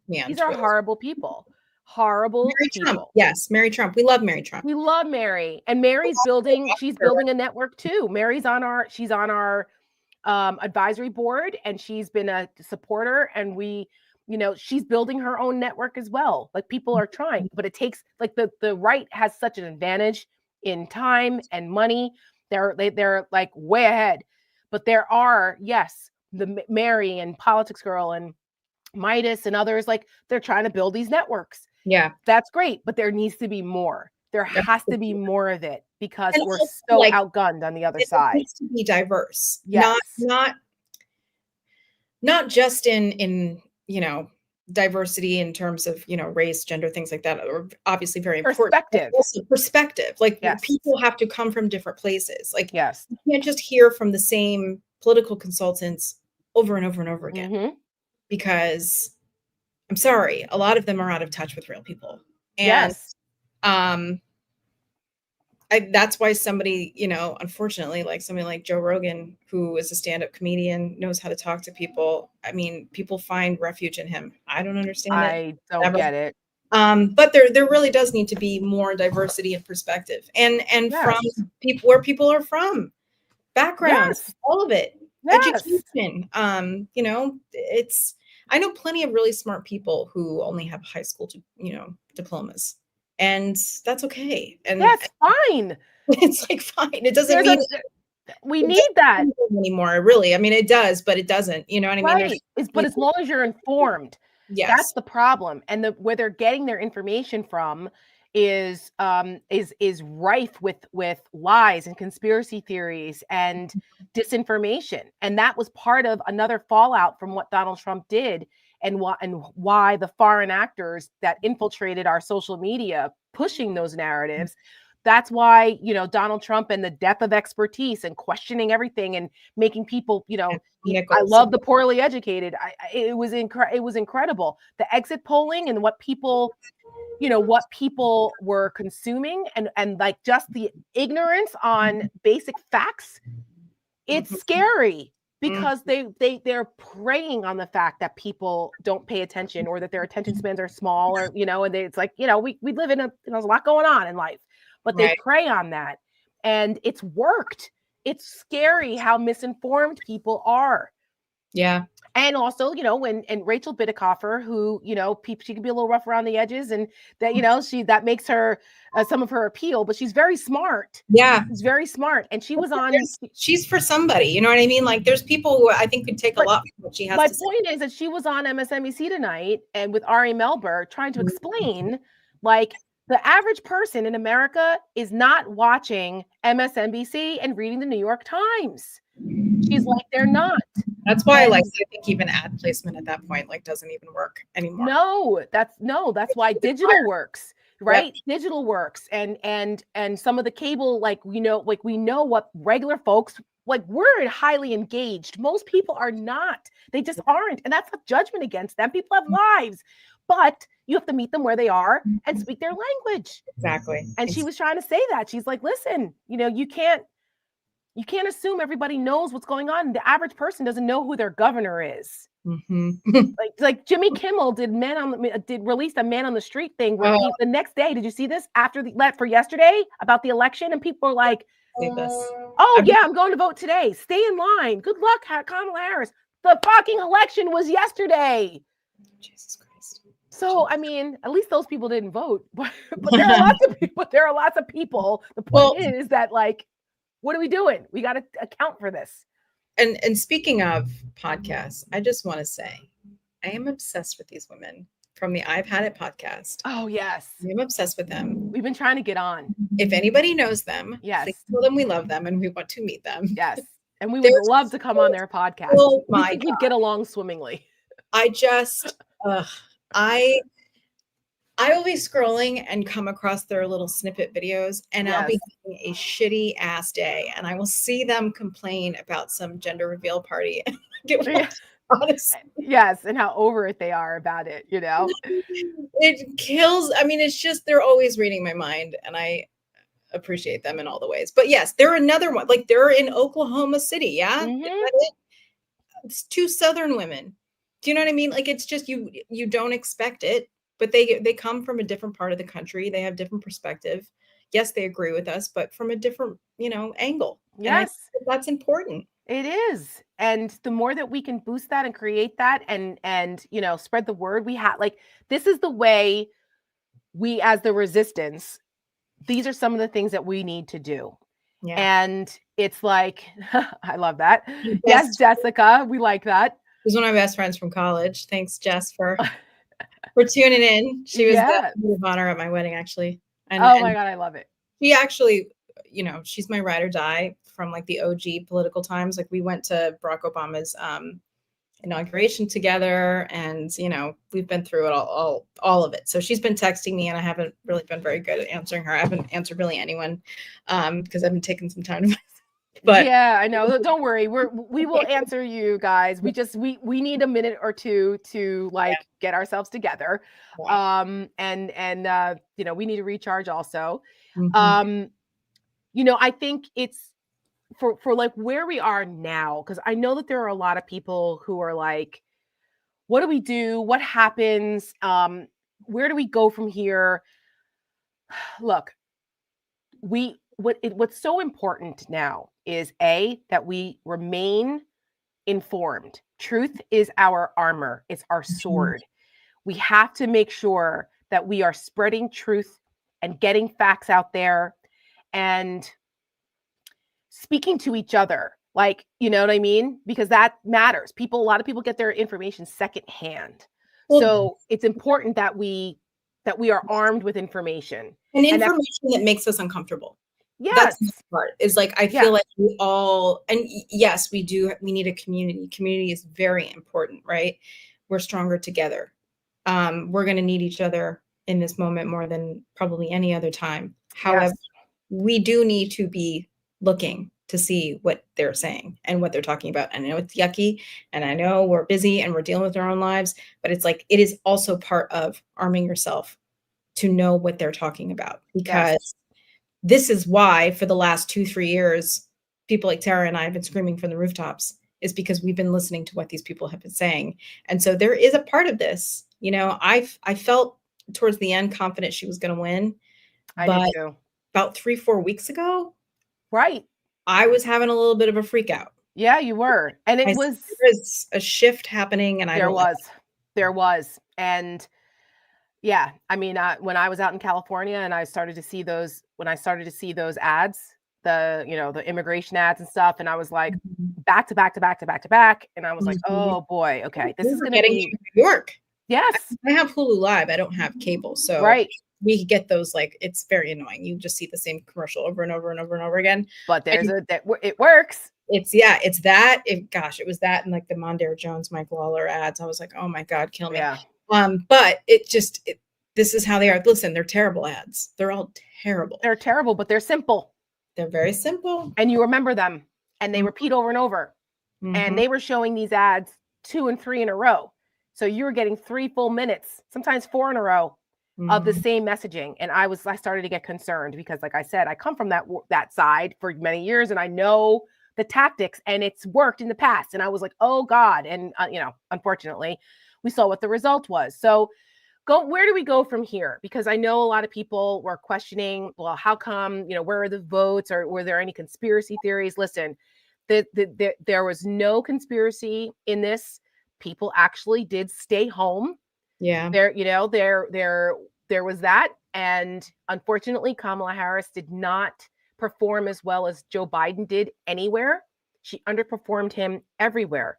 these are horrible people. Horrible people. Trump. Yes, Mary Trump. We love Mary Trump. We love Mary. And Mary's she's building a network too. Mary's she's on our advisory board, and she's been a supporter, and she's building her own network as well. Like people are trying, but it takes like the right has such an advantage in time and money. They're like way ahead, but there are, the Mary and Politics Girl and Midas and others, like they're trying to build these networks. Yeah, that's great, but there needs to be more. There has to be more of it, because we're so outgunned on the other side. It needs to be diverse. Yes. Not not just in diversity in terms of race, gender, things like that are obviously very important. Perspective. But also perspective. Like Yes. people have to come from different places. Like Yes. you can't just hear from the same political consultants over and over and over again. Mhm. Because I'm sorry, a lot of them are out of touch with real people. And Yes. that's why somebody, unfortunately, like somebody like Joe Rogan, who is a stand-up comedian, knows how to talk to people. I mean, people find refuge in him. I don't understand it. I don't Never. get it. But there really does need to be more diversity and perspective, and Yes. from people where people are from, backgrounds, Yes. all of it, Yes. education. It's I know plenty of really smart people who only have high school, diplomas. And that's okay. And That's fine. it's like, fine. It doesn't mean we need that anymore. Really. I mean, it does, but it doesn't. You know what I mean? right. But as long as you're informed, Yes. that's the problem. And where they're getting their information from is rife with lies and conspiracy theories and disinformation. And that was part of another fallout from what Donald Trump did, and why the foreign actors that infiltrated our social media pushing those narratives. That's why, Donald Trump and the death of expertise and questioning everything and making people, I love the poorly educated. It was incredible. The exit polling and what people were consuming and like just the ignorance on basic facts. It's scary because they're preying on the fact that people don't pay attention, or that their attention spans are small, or and it's like we live in there's a lot going on in life, but they prey on that, and it's worked. It's scary how misinformed people are. Yeah. And also, when Rachel Bidikofer, who, she can be a little rough around the edges, and that, that makes her some of her appeal, but she's very smart. Yeah. She's very smart. And she was on. She's for somebody, you know what I mean? Like there's people who I think could take a lot from what she has to say. My point is that she was on MSNBC tonight and with Ari Melber trying to explain, like, the average person in America is not watching MSNBC and reading the New York Times. She's like, they're not. That's why I think even ad placement at that point doesn't even work anymore. No, that's why digital works, right? Yep. Digital works, and some of the cable, we know what regular folks we're highly engaged. Most people are not. They just aren't, and that's a judgment against them. People have lives, but you have to meet them where they are and speak their language. Exactly. And she was trying to say that. She's like, listen, you can't assume everybody knows what's going on. The average person doesn't know who their governor is. Mm-hmm. like Jimmy Kimmel released a man on the street thing where the next day, did you see this for yesterday about the election? And people are like, I'm going to vote today. Stay in line. Good luck, Kamala Harris. The fucking election was yesterday. Jesus Christ. So, I mean, at least those people didn't vote, but there are lots of people. There are lots of people. The point is that, what are we doing? We got to account for this. And speaking of podcasts, I just want to say, I am obsessed with these women from the I've Had It podcast. Oh, yes. I'm obsessed with them. We've been trying to get on. If anybody knows them, yes, please tell them we love them and we want to meet them. Yes. And we would love to come on their podcast. Oh my God. We'd get along swimmingly. I will be scrolling and come across their little snippet videos, and I'll be having a shitty ass day, and I will see them complain about some gender reveal party. Honestly. Yes, and how over it they are about it, It kills. I mean, it's just they're always reading my mind, and I appreciate them in all the ways. But yes, they're another one. They're in Oklahoma City, yeah? Mm-hmm. It's two Southern women. Do you know what I mean? It's just you don't expect it. But they come from a different part of the country. They have different perspective. Yes, they agree with us, but from a different, angle. Yes. And that's important. It is. And the more that we can boost that and create that and spread the word, this is the way we, as the resistance, these are some of the things that we need to do. Yeah. And it's like, I love that. Yes, Jessica, we like that. She's one of my best friends from college. Thanks, Jess, for tuning in. She was the maid of honor at my wedding, actually. And my God, I love it. She actually, she's my ride or die from the OG political times. We went to Barack Obama's inauguration together, and we've been through it all of it. So she's been texting me, and I haven't really been very good at answering her. I haven't answered really anyone because I've been taking some time to myself. But yeah, I know. Don't worry. We will answer you guys. We need a minute or two to get ourselves together. Yeah. And we need to recharge also. Mhm. I think it's for like where we are now, because I know that there are a lot of people who are like, what do we do? What happens? Where do we go from here? Look, what's so important now is that we remain informed. Truth is our armor. It's our sword. We have to make sure that we are spreading truth and getting facts out there and speaking to each other. Like, you know what I mean? Because that matters. A lot of people get their information secondhand. Well, So it's important that we are armed with information. and information that makes us uncomfortable. Yes. That's the part. Is like I feel like we all, and yes, we need a community. Community is very important, right? We're stronger together. We're going to need each other in this moment more than probably any other time. However, we do need to be looking to see what they're saying and what they're talking about. And I know it's yucky, and I know we're busy and we're dealing with our own lives, but it's like, it is also part of arming yourself to know what they're talking about, because this is why for the last 2-3 years, people like Tara and I have been screaming from the rooftops, is because we've been listening to what these people have been saying. And so there is a part of this, I felt towards the end confident she was going to win. I did too. About 3-4 weeks ago, right, I was having a little bit of a freak out. Yeah, you were. And there was a shift happening, and there was. And yeah, I mean, when I was out in California and I started to see those ads, the immigration ads and stuff, and I was like, back to back to back to back to back, and I was like, oh boy, okay, this is going to be New York. Yes, I have Hulu Live. I don't have cable, so we get those. Like, it's very annoying. You just see the same commercial over and over and over and over again. But it works. It's that. It was that, and like the Mondaire Jones, Mike Lawler ads. I was like, oh my God, kill me. Yeah. But this is how they are. Listen, they're terrible ads. They're all terrible. They're terrible, but they're simple. They're very simple. And you remember them, and they repeat over and over. And they were showing these ads 2 and 3 in a row. So you were getting 3 full minutes, sometimes 4 in a row of the same messaging. And I started to get concerned because, like I said, I come from that side for many years, and I know the tactics, and it's worked in the past. And I was like, oh God. And, unfortunately, we saw what the result was. So where do we go from here? Because I know a lot of people were questioning, well, how come, where are the votes, or were there any conspiracy theories? Listen, there was no conspiracy in this. People actually did stay home. Yeah. There was that. And unfortunately, Kamala Harris did not perform as well as Joe Biden did anywhere. She underperformed him everywhere.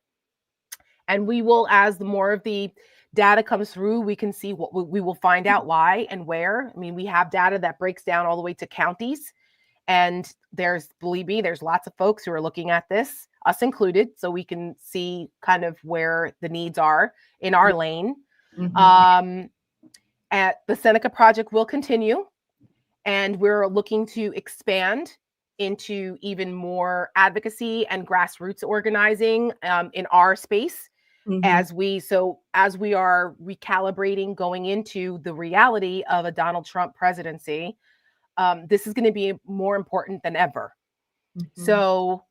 And we will, as the more of the data comes through, we can see we will find out why and where. I mean, we have data that breaks down all the way to counties. And believe me, there's lots of folks who are looking at this, us included, so we can see kind of where the needs are in our lane. At the Seneca Project will continue, and we're looking to expand into even more advocacy and grassroots organizing in our space as we are recalibrating going into the reality of a Donald Trump presidency. This is going to be more important than ever. So,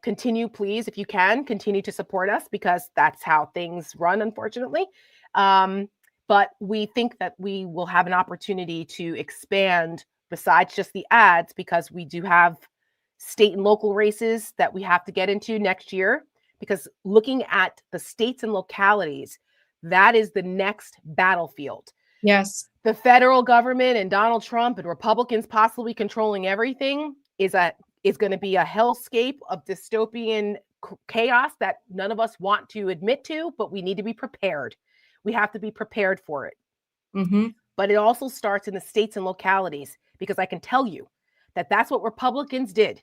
continue, please, if you can, continue to support us, because that's how things run, unfortunately. But we think that we will have an opportunity to expand besides just the ads, because we do have state and local races that we have to get into next year, because looking at the states and localities, that is the next battlefield. Yes. The federal government and Donald Trump and Republicans possibly controlling everything is going to be a hellscape of dystopian chaos that none of us want to admit to, but we need to be prepared. We have to be prepared for it. But it also starts in the states and localities, because I can tell you that that's what Republicans did.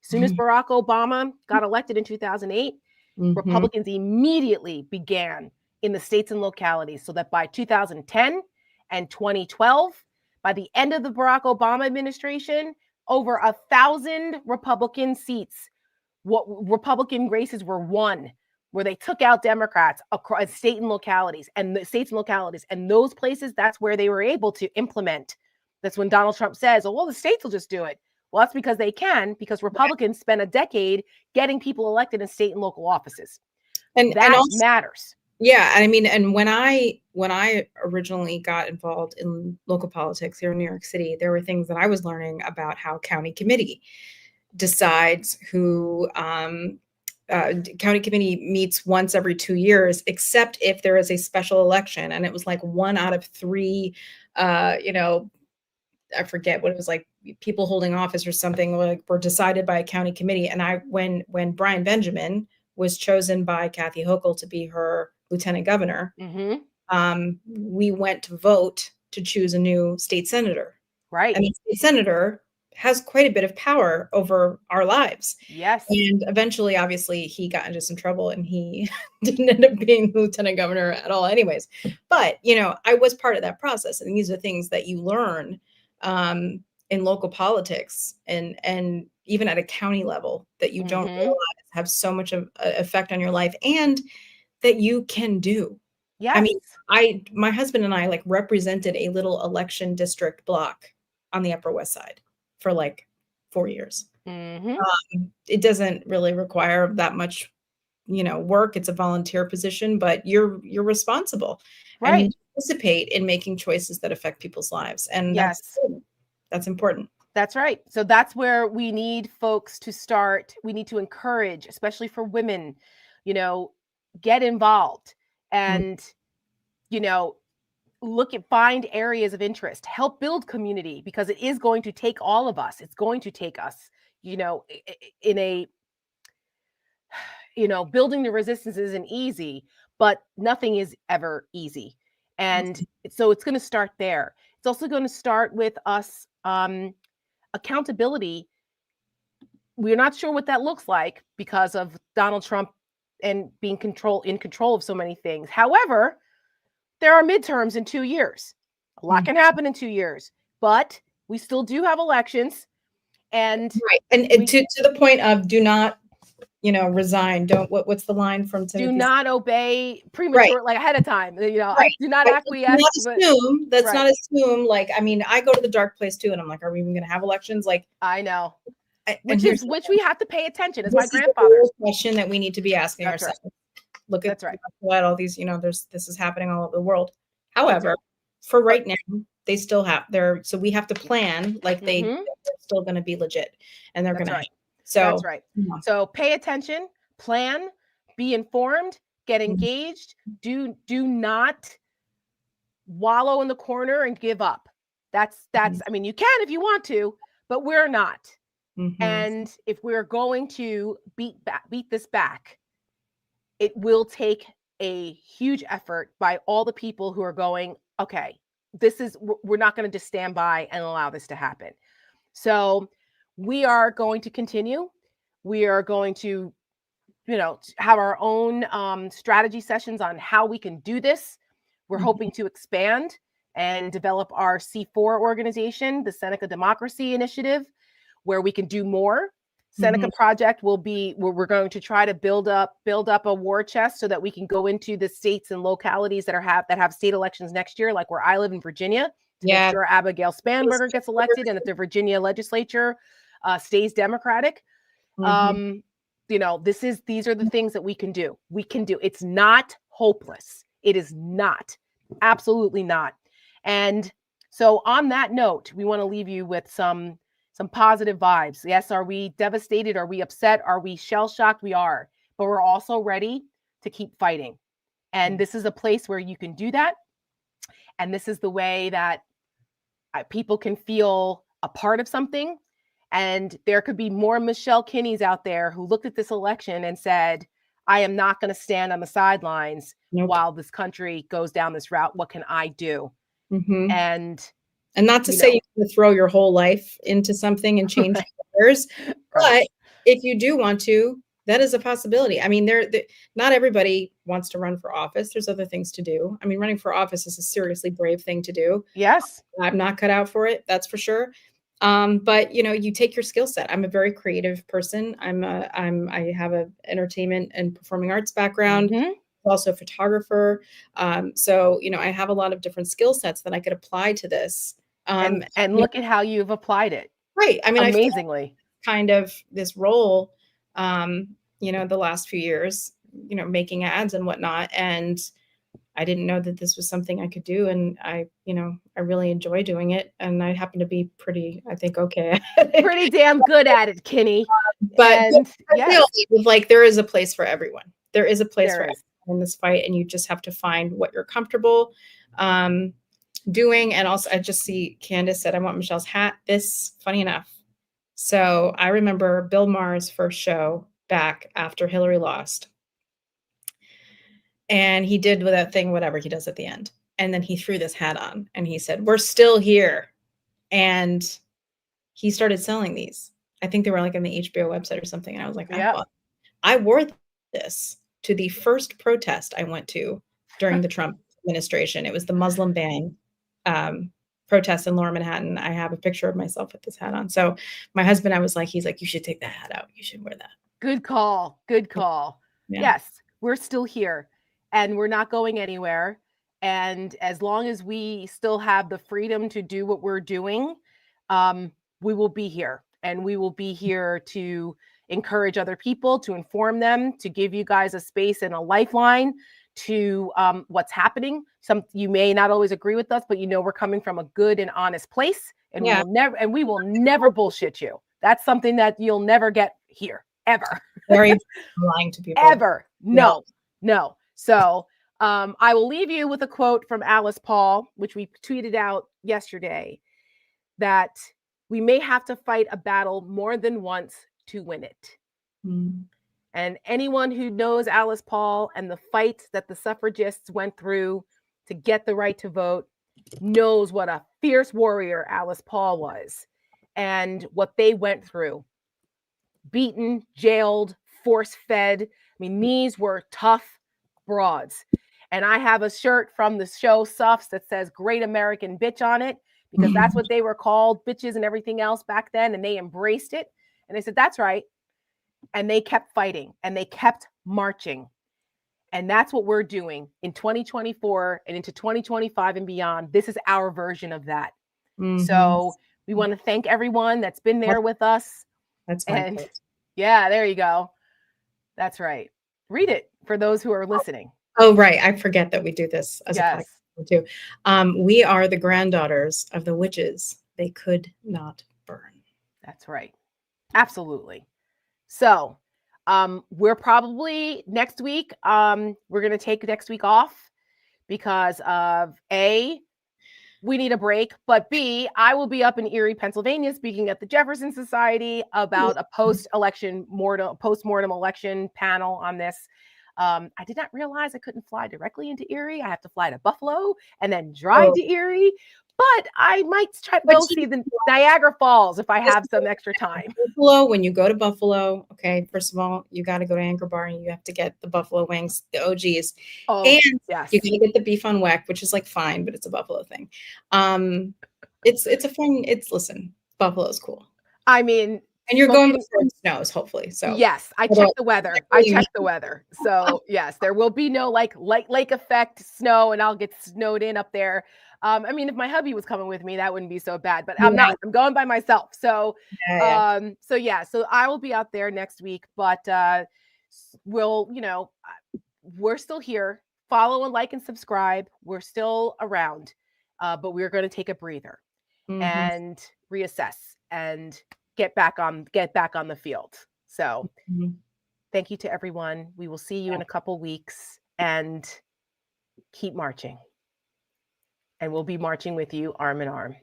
As soon as Barack Obama got elected in 2008, Republicans immediately began in the states and localities, so that by 2010 and 2012, by the end of the Barack Obama administration, over 1,000 Republican seats, what Republican races were won, where they took out Democrats across state and localities, and the states and localities, and those places, that's where they were able to implement. That's when Donald Trump says, "Oh, well, the states will just do it." Well, that's because they can, because Republicans spent a decade getting people elected in state and local offices. And that also matters. Yeah, I mean, and when I originally got involved in local politics here in New York City, there were things that I was learning about how county committee decides who. County committee meets once every 2 years, except if there is a special election, and it was like 1 out of 3. I forget what it was, like people holding office or something, like were decided by a county committee. And when Brian Benjamin was chosen by Kathy Hochul to be her lieutenant governor, we went to vote to choose a new state senator. Right. And the state senator has quite a bit of power over our lives. Yes. And eventually, obviously, he got into some trouble and he didn't end up being lieutenant governor at all anyways. But, I was part of that process. And these are things that you learn in local politics and even at a county level that you don't realize have so much of an effect on your life and that you can do. Yes. I mean, my husband and I like represented a little election district block on the Upper West Side for like 4 years. It doesn't really require that much, work. It's a volunteer position, but you're responsible. Right. And you participate in making choices that affect people's lives. And that's important. That's right. So that's where we need folks to start. We need to encourage, especially for women, get involved and, find areas of interest, help build community, because it is going to take all of us. It's going to take us, in a, building the resistance isn't easy, but nothing is ever easy. And so it's going to start there. It's also going to start with us, accountability. We're not sure what that looks like because of Donald Trump and being in control of so many things. However, there are midterms in 2 years. A lot can happen in 2 years, but we still do have elections. And right. And to the point of do not, resign. Don't, what's the line from Timothy? Do not obey premature, like ahead of time. Do not acquiesce. Let's not assume. Like, I mean, I go to the dark place too, and I'm like, are we even going to have elections? Like, I know. Which we have to pay attention. As my grandfather. This is the question that we need to be asking ourselves. Right. Look at all these, this is happening all over the world. However, for right now, they still have so we have to plan like they're still going to be legit, and they're going to. So that's right. So pay attention, plan, be informed, get engaged. Do not wallow in the corner and give up. That's. I mean, you can if you want to, but we're not. And if we're going to beat this back, it will take a huge effort by all the people who are going, okay, we're not going to just stand by and allow this to happen. So we are going to continue. We are going to, have our own strategy sessions on how we can do this. We're hoping to expand and develop our C4 organization, the Seneca Democracy Initiative, where we can do more. Seneca Project will be where we're going to try to build up a war chest so that we can go into the states and localities that have state elections next year, like where I live in Virginia, to make sure Abigail Spanberger gets elected and that the Virginia legislature stays Democratic. These are the things that we can do. It's not hopeless. It is not. Absolutely not. And so on that note, we want to leave you with some positive vibes. Yes, are we devastated? Are we upset? Are we shell-shocked? We are. But we're also ready to keep fighting. And this is a place where you can do that. And this is the way that people can feel a part of something. And there could be more Michelle Kinneys out there who looked at this election and said, I am not going to stand on the sidelines while this country goes down this route. What can I do? And not to say you can throw your whole life into something and change yours, but if you do want to, That is a possibility. I mean, not everybody wants to run for office. There's other things to do. I mean, running for office is a seriously brave thing to do. Yes. I'm not cut out for it. That's for sure. But you take your skill set. I'm a very creative person. I have an entertainment and performing arts background. Mhm. Also a photographer. So I have a lot of different skill sets that I could apply to this. And look at how you've applied it. Right. I mean, amazingly. kind of this role, the last few years, making ads and whatnot. And I didn't know that this was something I could do. And I really enjoy doing it. And I happen to be pretty, I think, okay. Pretty damn good at it, Kinney. But yes. Like, there is a place for everyone. There is a place There for is. everyone in this fight. And you just have to find what you're comfortable doing. And also, I just see Candace said, I want Michelle's hat. Funny enough. So I remember Bill Maher's first show back after Hillary lost. And he did with that thing, whatever he does at the end. And then he threw this hat on and he said, we're still here. And he started selling these. I think they were like on the HBO website or something. And I was like, I wore this to the first protest I went to during the Trump administration. It was the Muslim ban protest in Lower Manhattan. I have a picture of myself with this hat on. So my husband, he's like, you should take that hat out. You should wear that. Good call. Good call. Yeah. Yes, we're still here and we're not going anywhere. And as long as we still have the freedom to do what we're doing, we will be here, and we will be here to encourage other people, to inform them, to give you guys a space and a lifeline to what's happening. You may not always agree with us, but we're coming from a good and honest place, and we will never bullshit you. That's something that you'll never get here, ever. Very lying to people. Ever. No. So I will leave you with a quote from Alice Paul, which we tweeted out yesterday, that we may have to fight a battle more than once to win it. And anyone who knows Alice Paul and the fight that the suffragists went through to get the right to vote knows what a fierce warrior Alice Paul was and what they went through. Beaten, jailed, force-fed. I mean, these were tough broads. And I have a shirt from the show Suffs that says Great American Bitch on it, because that's what they were called, bitches and everything else back then. And they embraced it. And they said, that's right. And they kept fighting and they kept marching. And that's what we're doing in 2024 and into 2025 and beyond. This is our version of that. So we want to thank everyone that's been there with us. That's my quote. Yeah, there you go. That's right. Read it for those who are listening. Oh, right. I forget that we do this as a podcast too. We are the granddaughters of the witches they could not burn. That's right. Absolutely. So we're probably next week, we're going to take next week off because of A, we need a break, but B, I will be up in Erie, Pennsylvania, speaking at the Jefferson Society about a post-mortem election panel on this. I did not realize I couldn't fly directly into Erie. I have to fly to Buffalo and then drive to Erie. But I might try to go see the Niagara Falls if I have some extra time. Buffalo, when you go to Buffalo, okay, first of all, you got to go to Anchor Bar and you have to get the buffalo wings, the OGs. And yes, you can get the beef on weck, which is like fine, but it's a Buffalo thing. It's a fun, listen, Buffalo's cool. I mean, and you're going before it snows, hopefully. So yes, I checked the weather. So yes, there will be no like lake effect snow, and I'll get snowed in up there. I mean, if my hubby was coming with me, that wouldn't be so bad, but I'm not. I'm going by myself. So, so I will be out there next week, but we'll, we're still here. Follow and like and subscribe. We're still around, but we're going to take a breather and reassess and get back on the field. So thank you to everyone. We will see you in a couple weeks, and keep marching. And we'll be marching with you arm in arm.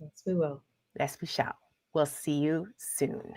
Yes, we will. Yes, we shall. We'll see you soon.